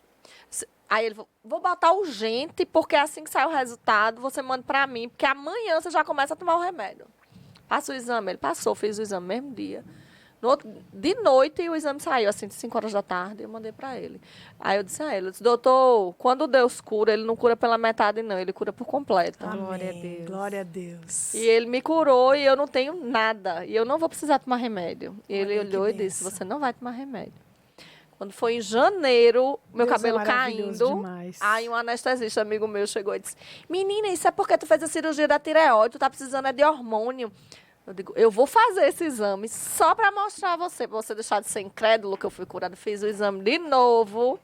Aí ele falou, vou botar urgente, porque assim que sair o resultado, você manda para mim, porque amanhã você já começa a tomar o remédio. Passa o exame. Ele passou, fez o exame no mesmo dia. No outro, de noite, o exame saiu, assim, de 5 horas da tarde, eu mandei para ele. Aí eu disse a ele, doutor, quando Deus cura, ele não cura pela metade, não, ele cura por completo. Amém. Glória a Deus. Glória a Deus. E ele me curou e eu não tenho nada. E eu não vou precisar tomar remédio. E ele Olha, que olhou e disse, bênção. você não vai tomar remédio. Quando foi em janeiro, meu Deus é cabelo maravilhoso caindo, demais. aí um anestesista amigo meu chegou e disse, menina, isso é porque tu fez a cirurgia da tireoide, tu tá precisando de hormônio. Eu digo, eu vou fazer esse exame só para mostrar a você, para você deixar de ser incrédulo que eu fui curada. Fiz o exame de novo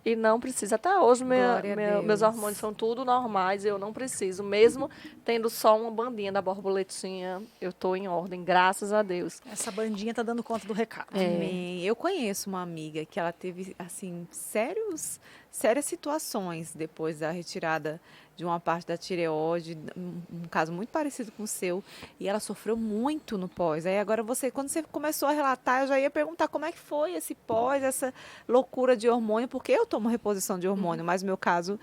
e não precisa. Até hoje, Glória a Deus. meus hormônios são tudo normais e eu não preciso. Mesmo tendo só uma bandinha da borboletinha, eu estou em ordem, graças a Deus. Essa bandinha tá dando conta do recado. Amém. Eu conheço uma amiga que ela teve, assim, sérias situações depois da retirada de uma parte da tireoide, um caso muito parecido com o seu, e ela sofreu muito no pós. Aí agora quando você começou a relatar, eu já ia perguntar como é que foi esse pós, essa loucura de hormônio, porque eu tomo reposição de hormônio, mas o meu caso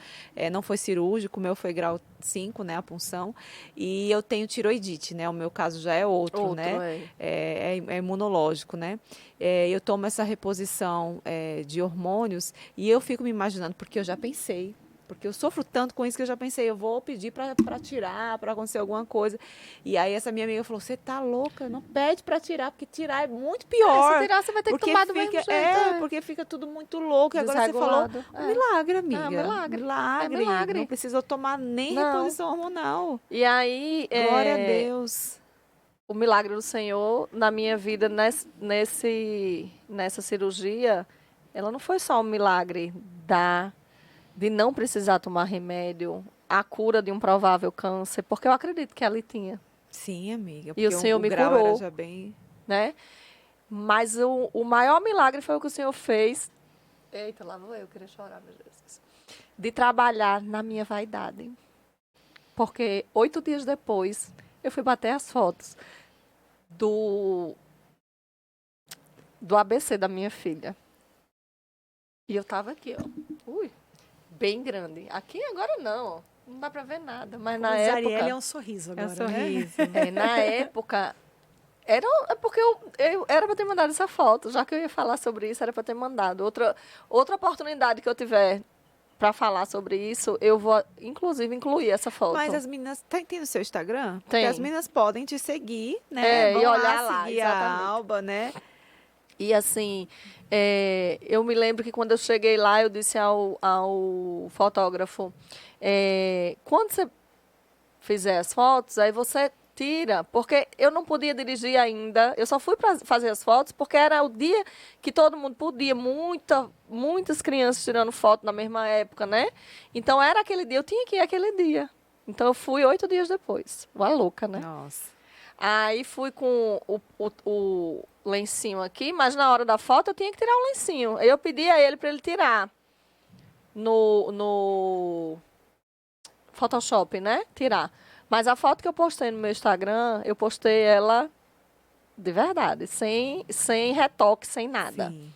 não foi cirúrgico, o meu foi grau 5, né, a punção, e eu tenho tiroidite, né, o meu caso já é outro, né, é imunológico, né. Eu tomo essa reposição de hormônios e eu fico me imaginando, porque eu já pensei Porque eu sofro tanto com isso que eu já pensei, eu vou pedir para tirar, para acontecer alguma coisa. E aí essa minha amiga falou, você tá louca? Não pede para tirar, porque tirar é muito pior. Se tirar, você vai ter que tomar do mesmo jeito. Porque fica tudo muito louco. E agora você falou, milagre, amiga. É um milagre. Milagre. É milagre. Não precisou tomar nem reposição hormonal. E aí... Glória a Deus. O milagre do Senhor na minha vida nessa cirurgia, ela não foi só um milagre de não precisar tomar remédio, a cura de um provável câncer, porque eu acredito que ela tinha. Sim, amiga. E o Senhor me grau curou. Era já bem... Né? Mas o maior milagre foi o que o Senhor fez. Eita, lá vou eu querer chorar, meu Deus. De trabalhar na minha vaidade. Porque 8 dias depois, eu fui bater as fotos do ABC da minha filha. E eu tava aqui, ó. Ui, bem grande. Aqui agora não, ó. Não dá pra ver nada. Mas na época... Arielle é um sorriso agora, É um sorriso. né? Na época... É porque eu era para ter mandado essa foto. Já que eu ia falar sobre isso, era para ter mandado. Outra oportunidade que eu tiver para falar sobre isso, eu vou, inclusive, incluir essa foto. Mas as meninas... Tem no seu Instagram? Tem. Porque as meninas podem te seguir, né? E olhar lá, seguir exatamente. a Alba, né? E assim, eu me lembro que quando eu cheguei lá, eu disse ao fotógrafo, quando você fizer as fotos, aí você tira, porque eu não podia dirigir ainda, eu só fui para fazer as fotos porque era o dia que todo mundo podia, muitas crianças tirando foto na mesma época, né? Então era aquele dia, eu tinha que ir aquele dia. Então eu fui 8 dias depois, uma louca, né? Nossa. Aí fui com o lencinho aqui, mas na hora da foto eu tinha que tirar o lencinho. Aí eu pedi a ele para ele tirar no Photoshop, né? Tirar. Mas a foto que eu postei no meu Instagram, eu postei ela de verdade, sem retoque, sem nada. Sim.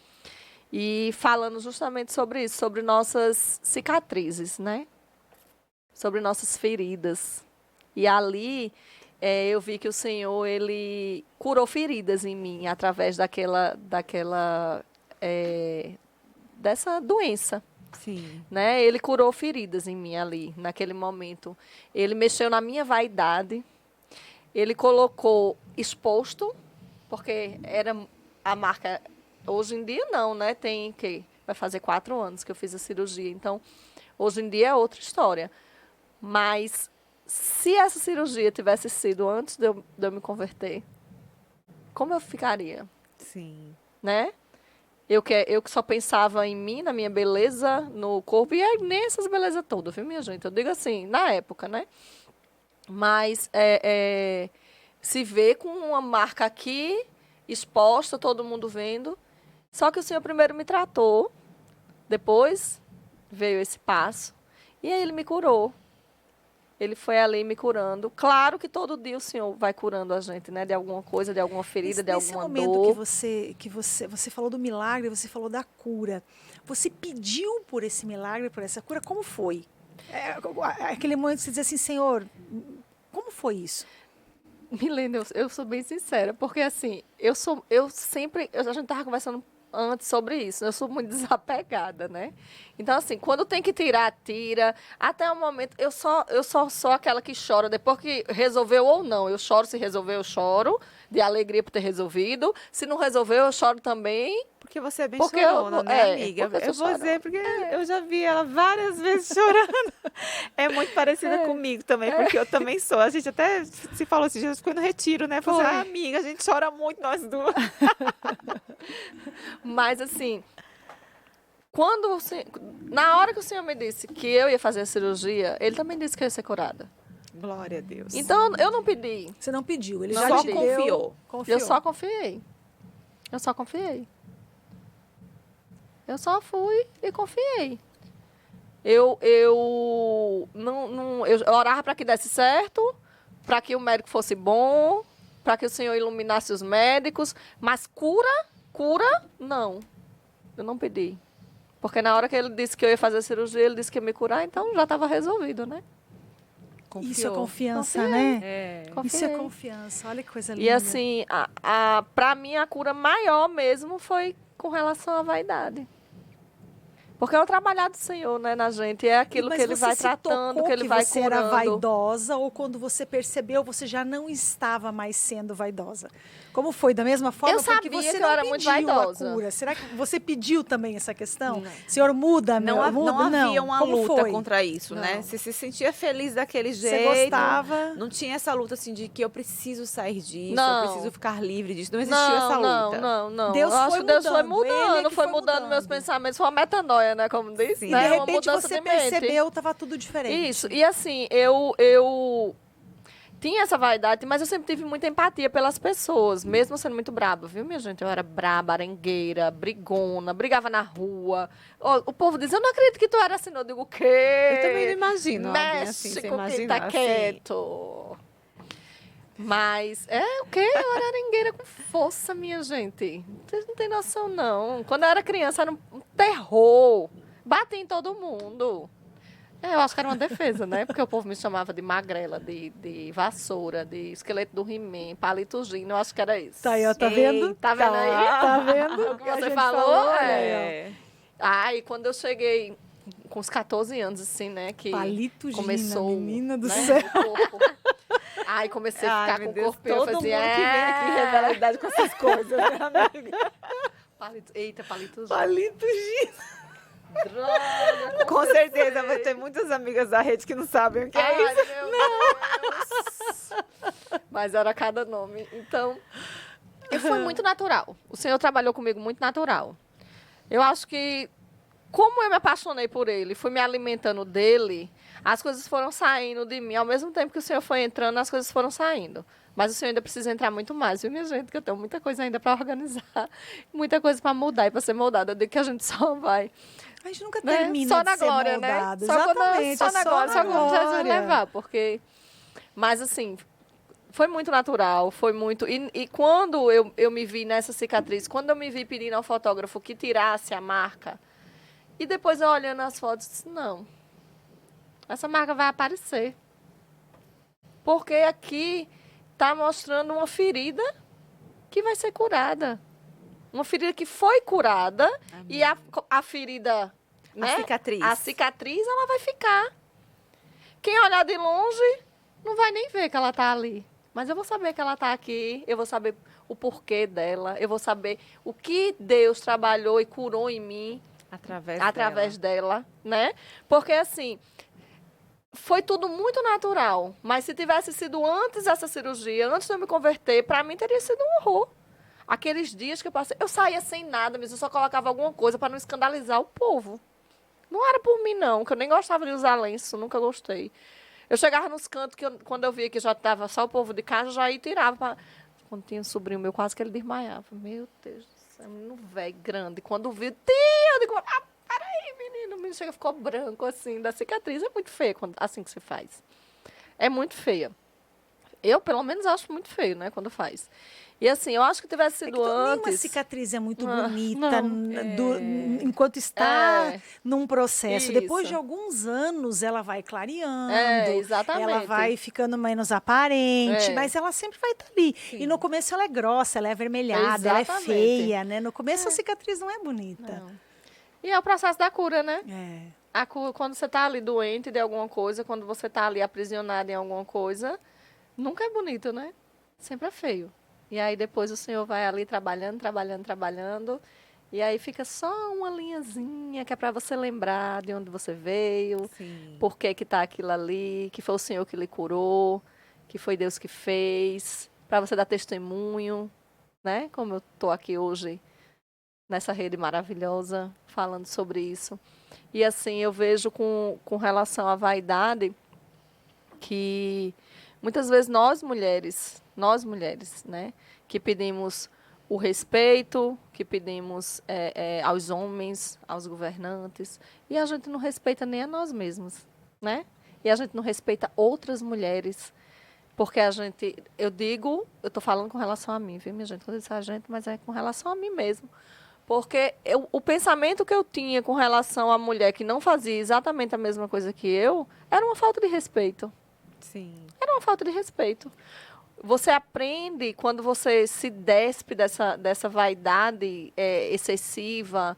E falando justamente sobre isso, sobre nossas cicatrizes, né? Sobre nossas feridas. E ali... eu vi que o Senhor, Ele curou feridas em mim através dessa doença. Sim. Né? Ele curou feridas em mim ali, naquele momento. Ele mexeu na minha vaidade. Ele colocou exposto, porque era a marca... Hoje em dia não, né? Tem que vai fazer 4 anos que eu fiz a cirurgia. Então, hoje em dia é outra história. Mas... se essa cirurgia tivesse sido antes de eu me converter, como eu ficaria? Sim. Né? Eu que só pensava em mim, na minha beleza, no corpo, e aí nem essas belezas todas, viu, minha gente? Eu digo assim, na época, né? Mas se vê com uma marca aqui, exposta, todo mundo vendo. Só que o Senhor primeiro me tratou, depois veio esse passo, e aí Ele me curou. Ele foi ali me curando. Claro que todo dia o Senhor vai curando a gente, né? De alguma coisa, de alguma ferida, de alguma dor. Nesse momento que você falou do milagre, você falou da cura. Você pediu por esse milagre, por essa cura? Como foi? Aquele momento que você diz assim, Senhor, como foi isso? Milena, eu sou bem sincera, porque assim, a gente estava conversando antes sobre isso, eu sou muito desapegada, né? Então, assim, quando tem que tirar, tira. Até o momento, eu só sou aquela que chora, depois que resolveu ou não. Eu choro, se resolveu, eu choro, de alegria por ter resolvido. Se não resolveu, eu choro também. Porque você é bem chorona, né, amiga? Eu vou dizer, porque eu já vi ela várias vezes chorando. É muito parecida comigo também, porque eu também sou. A gente até se falou assim, já ficou no retiro, né? Falou assim, amiga, a gente chora muito, nós duas. Mas, assim, na hora que o Senhor me disse que eu ia fazer a cirurgia, Ele também disse que eu ia ser curada. Glória a Deus. Então, eu não pedi. Você não pediu, Ele Não já pedi. te deu, confiou. Eu só confiei. Eu só fui e confiei. Eu orava para que desse certo, para que o médico fosse bom, para que o Senhor iluminasse os médicos, mas cura, não. Eu não pedi. Porque na hora que ele disse que eu ia fazer a cirurgia, ele disse que ia me curar, então já estava resolvido, né? Confiou. Isso é confiança, Confiei. né? Confiei. Isso é confiança. Olha que coisa linda. E assim, para mim a cura maior mesmo foi com relação à vaidade. Porque é o trabalhar do Senhor, né, na gente. É aquilo Mas que Ele você vai se tratando, tocou que Ele vai você era curando. vaidosa ou quando você percebeu, você já não estava mais sendo vaidosa? Como foi? Da mesma forma? Eu sabia Porque você que eu não era muito pediu a vaidosa. cura. Será que você pediu também essa questão? Não. Senhor, muda, Não, meu, muda? não havia uma Como luta foi? contra isso, né? Não. Você se sentia feliz daquele Você jeito. gostava? Não tinha essa luta assim de que eu preciso sair disso, Não. eu preciso ficar livre disso. Não existiu essa luta. Não. Deus Eu acho foi que Deus foi mudando, ele é mudando, que foi foi mudando meus mudando. pensamentos. Foi uma metanoia, né, como disse, Sim. E né? de Uma repente mudança você de mente. percebeu, estava tudo diferente. Isso, e assim, eu tinha essa vaidade, mas eu sempre tive muita empatia pelas pessoas, mesmo sendo muito braba, viu, minha gente? Eu era braba, arengueira, brigona, brigava na rua. O povo diz, eu não acredito que tu era assim. Eu digo, o quê? Eu também não imagino alguém Mexe assim, você com quem imagina tá assim. quieto. Mas, o quê? Eu era arengueira com força, minha gente. Vocês não têm noção, não. Quando eu era criança, era um terror. Batia em todo mundo. Eu acho que era uma defesa, né? Porque o povo me chamava de magrela, de vassoura, de esqueleto do He-Man, palito Gino. Eu acho que era isso. Tá aí, ó, tá vendo? Tá vendo aí? Tá vendo? O que A você gente falou? olha aí, ó. É. Ai, quando eu cheguei com uns 14 anos, assim, né? Que Palito Gina, começou, menina do né, céu. o corpo. Ai, comecei a ficar meu com o Deus, corpo. Eu todo fazia, mundo que vem aqui revela a idade com essas coisas, né, amiga? Palito, eita, palito Gino. Palito Gina. Droga, Com certeza vai ter muitas amigas da rede que não sabem o que é isso. Ai, meu Deus. Mas era cada nome. Então, e foi muito natural. O Senhor trabalhou comigo muito natural. Eu acho que, como eu me apaixonei por Ele, fui me alimentando dEle, as coisas foram saindo de mim. Ao mesmo tempo que o Senhor foi entrando, as coisas foram saindo. Mas o Senhor ainda precisa entrar muito mais, viu, minha gente? Que eu tenho muita coisa ainda para organizar, muita coisa para mudar e para ser moldada. Eu digo que a gente só vai... A gente nunca né? termina Só de na ser glória, moldado. né? Só Exatamente, só na glória, só quando Jesus glória. levar, porque... Mas, assim, foi muito natural, foi muito... E quando eu me vi nessa cicatriz, quando eu me vi pedindo ao fotógrafo que tirasse a marca, e depois eu olhando as fotos, disse, não, essa marca vai aparecer. Porque aqui está mostrando uma ferida que vai ser curada. Uma ferida que foi curada. Amém. E a ferida, né? A cicatriz, ela vai ficar. Quem olhar de longe não vai nem ver que ela está ali. Mas eu vou saber que ela está aqui, eu vou saber o porquê dela, eu vou saber o que Deus trabalhou e curou em mim através dela, né? Porque assim, foi tudo muito natural. Mas se tivesse sido antes dessa cirurgia, antes de eu me converter, para mim teria sido um horror. Aqueles dias que eu passei, eu saía sem nada, mas eu só colocava alguma coisa para não escandalizar o povo. Não era por mim, não, que eu nem gostava de usar lenço, nunca gostei. Eu chegava nos cantos, quando eu via que já estava só o povo de casa, eu já ia e tirava. Quando tinha um sobrinho meu, quase que ele desmaiava. Meu Deus do céu, menino velho, grande. Quando viu, tia, eu digo, peraí, menino. O menino chega, ficou branco, assim, da cicatriz. É muito feia assim que se faz. É muito feia. Eu, pelo menos, acho muito feio, né, quando faz. E assim, eu acho que tivesse sido antes... Nenhuma cicatriz é muito bonita não, enquanto está num processo. Isso. Depois de alguns anos, ela vai clareando. Exatamente. Ela vai ficando menos aparente, mas ela sempre vai estar ali. Sim. E no começo ela é grossa, ela é avermelhada, ela é feia, né? No começo a cicatriz não é bonita. Não. E é o processo da cura, né? É. A cura, quando você está ali doente de alguma coisa, quando você está ali aprisionado em alguma coisa, nunca é bonito, né? Sempre é feio. E aí depois o Senhor vai ali trabalhando, e aí fica só uma linhazinha que é para você lembrar de onde você veio, Sim. por que está aquilo ali, que foi o Senhor que lhe curou, que foi Deus que fez, para você dar testemunho, né? Como eu estou aqui hoje nessa rede maravilhosa falando sobre isso. E assim, eu vejo com relação à vaidade que muitas vezes nós mulheres, né, que pedimos o respeito, que pedimos aos homens, aos governantes, e a gente não respeita nem a nós mesmos, né? E a gente não respeita outras mulheres, porque a gente, eu estou falando com relação a mim, viu, minha gente? Quando eu disse a gente, mas é com relação a mim mesmo. Porque o pensamento que eu tinha com relação à mulher que não fazia exatamente a mesma coisa que eu, era uma falta de respeito. Sim. Era uma falta de respeito. Você aprende quando você se despe dessa vaidade excessiva,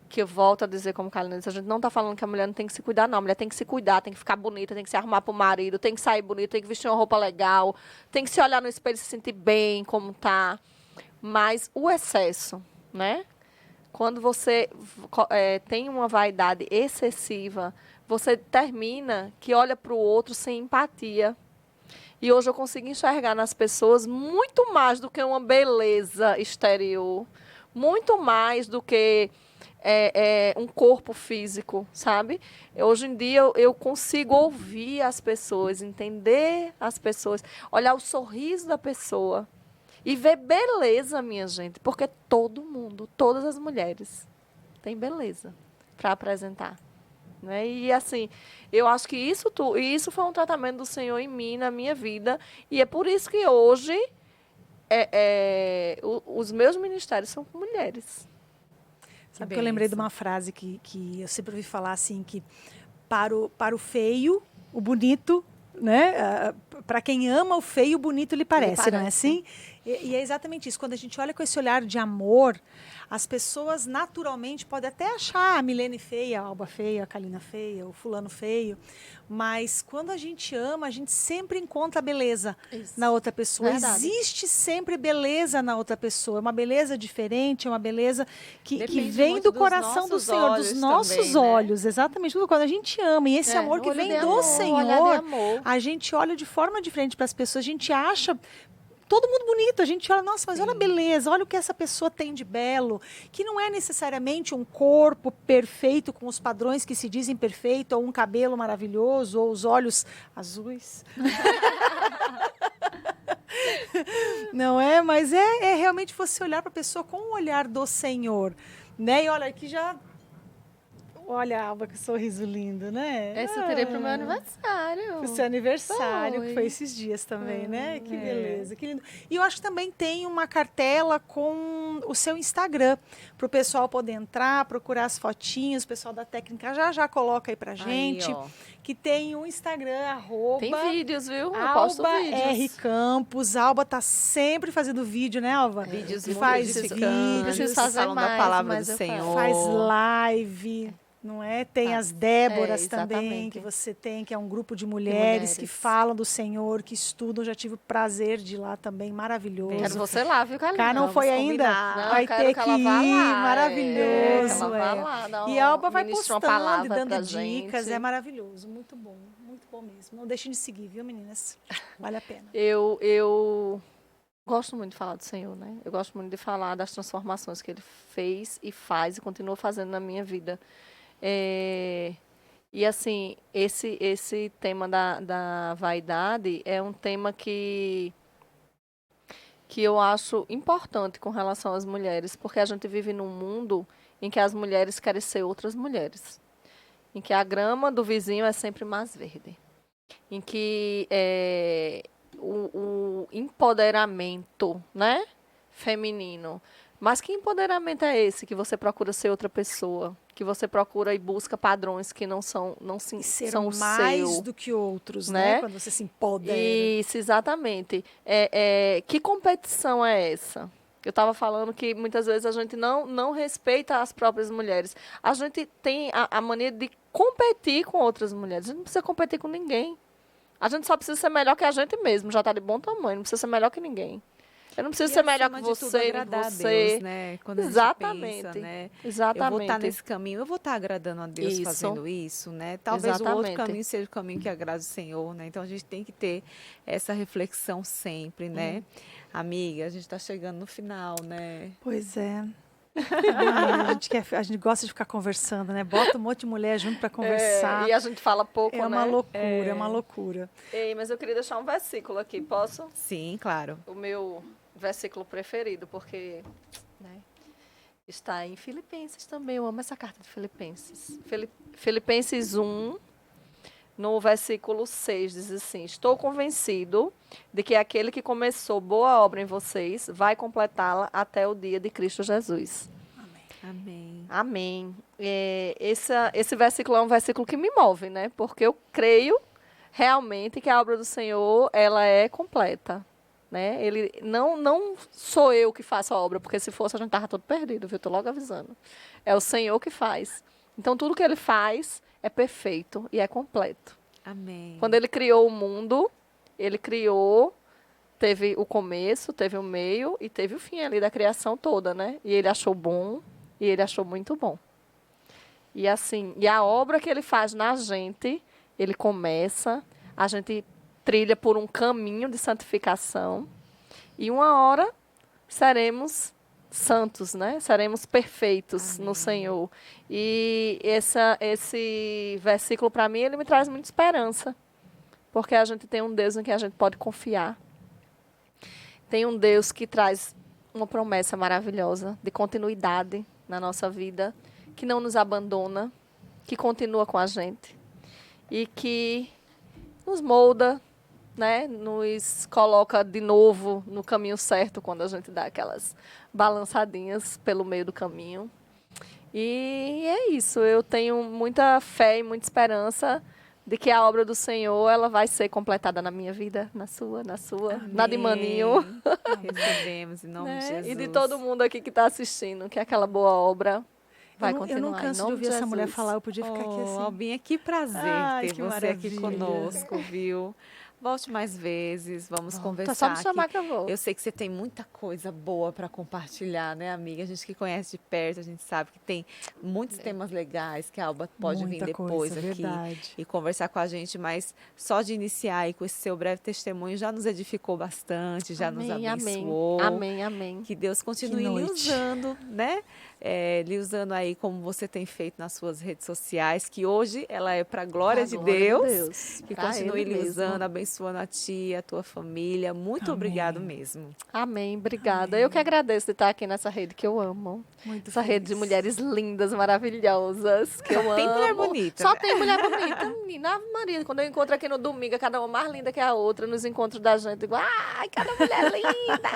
que eu volto a dizer como Kalina disse, a gente não está falando que a mulher não tem que se cuidar, não. A mulher tem que se cuidar, tem que ficar bonita, tem que se arrumar para o marido, tem que sair bonita, tem que vestir uma roupa legal, tem que se olhar no espelho e se sentir bem, como tá. Mas o excesso, né? Quando você tem uma vaidade excessiva, você termina que olha para o outro sem empatia. E hoje eu consigo enxergar nas pessoas muito mais do que uma beleza exterior, muito mais do que um corpo físico, sabe? Hoje em dia eu consigo ouvir as pessoas, entender as pessoas, olhar o sorriso da pessoa e ver beleza, minha gente, porque todo mundo, todas as mulheres têm beleza para apresentar. Né? E assim, eu acho que isso foi um tratamento do Senhor em mim, na minha vida, e é por isso que hoje os meus ministérios são com mulheres. Sabe que eu lembrei de uma frase que eu sempre ouvi falar assim, que para o feio, o bonito, né? Para quem ama o feio, o bonito lhe parece, não é assim? E é exatamente isso. Quando a gente olha com esse olhar de amor, as pessoas naturalmente podem até achar a Milene feia, a Alba feia, a Kalina feia, o fulano feio, mas quando a gente ama, a gente sempre encontra beleza na outra pessoa. Verdade. Existe sempre beleza na outra pessoa. É uma beleza diferente, é uma beleza que vem muito do dos coração do nossos Senhor, dos olhos nossos também, né? olhos. Exatamente. Quando a gente ama, e esse amor que olho vem de do amor, Senhor, olhar de amor. a gente olha de forma diferente para as pessoas, a gente acha todo mundo bonito, a gente olha, nossa, mas olha a beleza, olha o que essa pessoa tem de belo, que não é necessariamente um corpo perfeito com os padrões que se dizem perfeito, ou um cabelo maravilhoso, ou os olhos azuis. Não é? Mas é realmente você olhar para a pessoa com o olhar do Senhor, né? E olha, aqui já... Olha, Alba, que sorriso lindo, né? Essa eu terei para o meu aniversário. O seu aniversário, que Foi. foi esses dias também, né? Que beleza, que lindo. E eu acho que também tem uma cartela com o seu Instagram, para o pessoal poder entrar, procurar as fotinhas, o pessoal da técnica já coloca aí pra gente. Aí, que tem o Instagram, @ Tem vídeos, viu? Eu posto Alba vídeos. R. Campos. A Alba tá sempre fazendo vídeo, né, Alba? Vídeos que muito faz edificantes, preciso fazer falam da mais, palavra mas do eu Senhor. faz live, não é? Tem as Déboras também, exatamente. que você tem, que é um grupo de mulheres que mulheres. falam do Senhor, que estudam. Já tive o prazer de ir lá também, maravilhoso. Quero você lá, viu, Kalina? Cara, não Vamos foi ainda? combinar. Não, Vai quero ter que que ela vá ir, lá, maravilhoso. que ela vá lá, dar E a Alba vai ministra uma postando e palavra dando pra dicas, gente. é maravilhoso, muito bom mesmo. Não deixem de seguir, viu, meninas? Vale a pena. Eu gosto muito de falar do Senhor, né? Eu gosto muito de falar das transformações que Ele fez e faz e continua fazendo na minha vida. E assim, esse tema da vaidade é um tema que eu acho importante com relação às mulheres, porque a gente vive num mundo em que as mulheres querem ser outras mulheres, em que a grama do vizinho é sempre mais verde, em que o empoderamento, né, feminino. Mas que empoderamento é esse que você procura ser outra pessoa, que você procura e busca padrões que não são Ser são o mais seu, do que outros, né? Quando você se empodera. Isso, exatamente. Que competição é essa? Eu estava falando que muitas vezes a gente não respeita as próprias mulheres. A gente tem a mania de competir com outras mulheres. A gente não precisa competir com ninguém. A gente só precisa ser melhor que a gente mesmo. Já está de bom tamanho, não precisa ser melhor que ninguém. Eu não preciso ser melhor que você, agradar a você. Deus, né? Quando Exatamente. a gente pensa, né? Exatamente. Eu vou estar nesse caminho, eu vou estar agradando a Deus Isso. fazendo isso, né? Talvez o outro Exatamente. caminho seja o caminho que agrada o Senhor, né? Então a gente tem que ter essa reflexão sempre, né? Amiga, a gente está chegando no final, né? Pois é. A gente gosta de ficar conversando, né? Bota um monte de mulher junto para conversar. E a gente fala pouco, É né? uma loucura, é uma loucura. Ei, mas eu queria deixar um versículo aqui, posso? Sim, claro. O meu versículo preferido, porque né, está em Filipenses também. Eu amo essa carta de Filipenses. Filipenses 1, no versículo 6, diz assim: estou convencido de que aquele que começou boa obra em vocês vai completá-la até o dia de Cristo Jesus. Amém. Amém. Esse versículo é um versículo que me move, né? Porque eu creio realmente que a obra do Senhor ela é completa. né? Ele não sou eu que faço a obra, porque se fosse a gente estava todo perdido, viu? Estou logo avisando. É o Senhor que faz. Então, tudo que ele faz é perfeito e é completo. Amém. Quando ele criou o mundo, ele criou, teve o começo, teve o meio e teve o fim ali da criação toda, né? E ele achou bom, e ele achou muito bom. E assim, e a obra que ele faz na gente, ele começa, a gente trilha por um caminho de santificação e uma hora seremos santos, né? Seremos perfeitos Amém. no Senhor. E esse versículo, para mim, ele me traz muita esperança, porque a gente tem um Deus em que a gente pode confiar. Tem um Deus que traz uma promessa maravilhosa de continuidade na nossa vida, que não nos abandona, que continua com a gente e que nos molda, né? Nos coloca de novo no caminho certo quando a gente dá aquelas balançadinhas pelo meio do caminho. E é isso, eu tenho muita fé e muita esperança de que a obra do Senhor ela vai ser completada na minha vida, na sua, Amém. na de Maninho. Recebemos em nome de Né? Jesus. E de todo mundo aqui que está assistindo, que aquela boa obra vai continuar. Eu não canso em de nome ouvir essa mulher Jesus. falar, eu podia ficar aqui assim. Albinha, que prazer Ai, ter que você aqui maravilha. conosco, viu? Volte mais vezes, vamos Volto. conversar Tá só me chamar aqui. que eu vou. Eu sei que você tem muita coisa boa para compartilhar, né, amiga? A gente que conhece de perto, a gente sabe que tem muitos temas legais que a Alba pode vir Muita depois coisa, aqui verdade. e conversar com a gente, mas só de iniciar aí com esse seu breve testemunho já nos edificou bastante, já nos abençoou. Amém, amém. Que Deus continue lhe noite. usando, né? Lhe usando aí como você tem feito nas suas redes sociais, que hoje ela é para a glória de Deus. Que Pra continue Ele lhe mesmo. usando, abençoando a ti, a tua família. Muito Amém. obrigado mesmo. Amém, obrigada. Eu que agradeço de estar aqui nessa rede que eu amo. Muito Essa rede de feliz. mulheres lindas, maravilhosas, que eu Tem amo. mulher bonita, Só né? tem mulher bonita, menina. Ave Maria, quando eu encontro aqui no domingo, é cada uma mais linda que a outra, nos encontros da gente, eu digo, ai, cada mulher linda.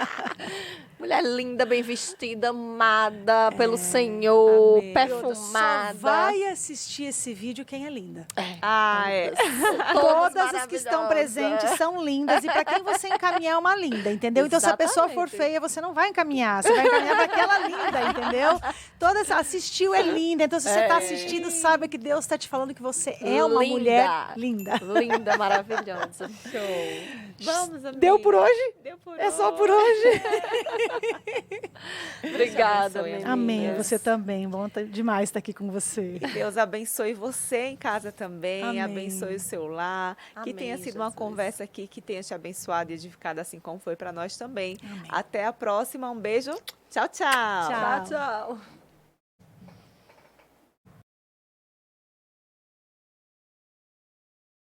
Mulher linda, bem vestida, amada pelo Senhor, amém. perfumada. Só vai assistir esse vídeo quem é linda. Todas Todas as que estão maravilhosas. presentes são lindas e para quem você encaminhar é uma linda, entendeu? Então se a pessoa for Exatamente. feia, você não vai encaminhar, você vai encaminhar para aquela linda, entendeu? Todas assistiu é linda, então se você está assistindo, saiba que Deus está te falando que você é uma Linda. mulher linda. Linda, maravilhosa. Vamos, amiga. Deu por hoje? Deu por É só por hoje. Obrigada, abençoe, meninas. Amém, você também. Bom demais estar aqui com você. Que Deus abençoe você em casa também, Amém. abençoe o seu lar, que Amém, tenha sido uma Jesus. conversa aqui que tenha te abençoado e edificado assim como foi para nós também. Amém. Até a próxima, um beijo, tchau, tchau. Tchau. Tchau, tchau.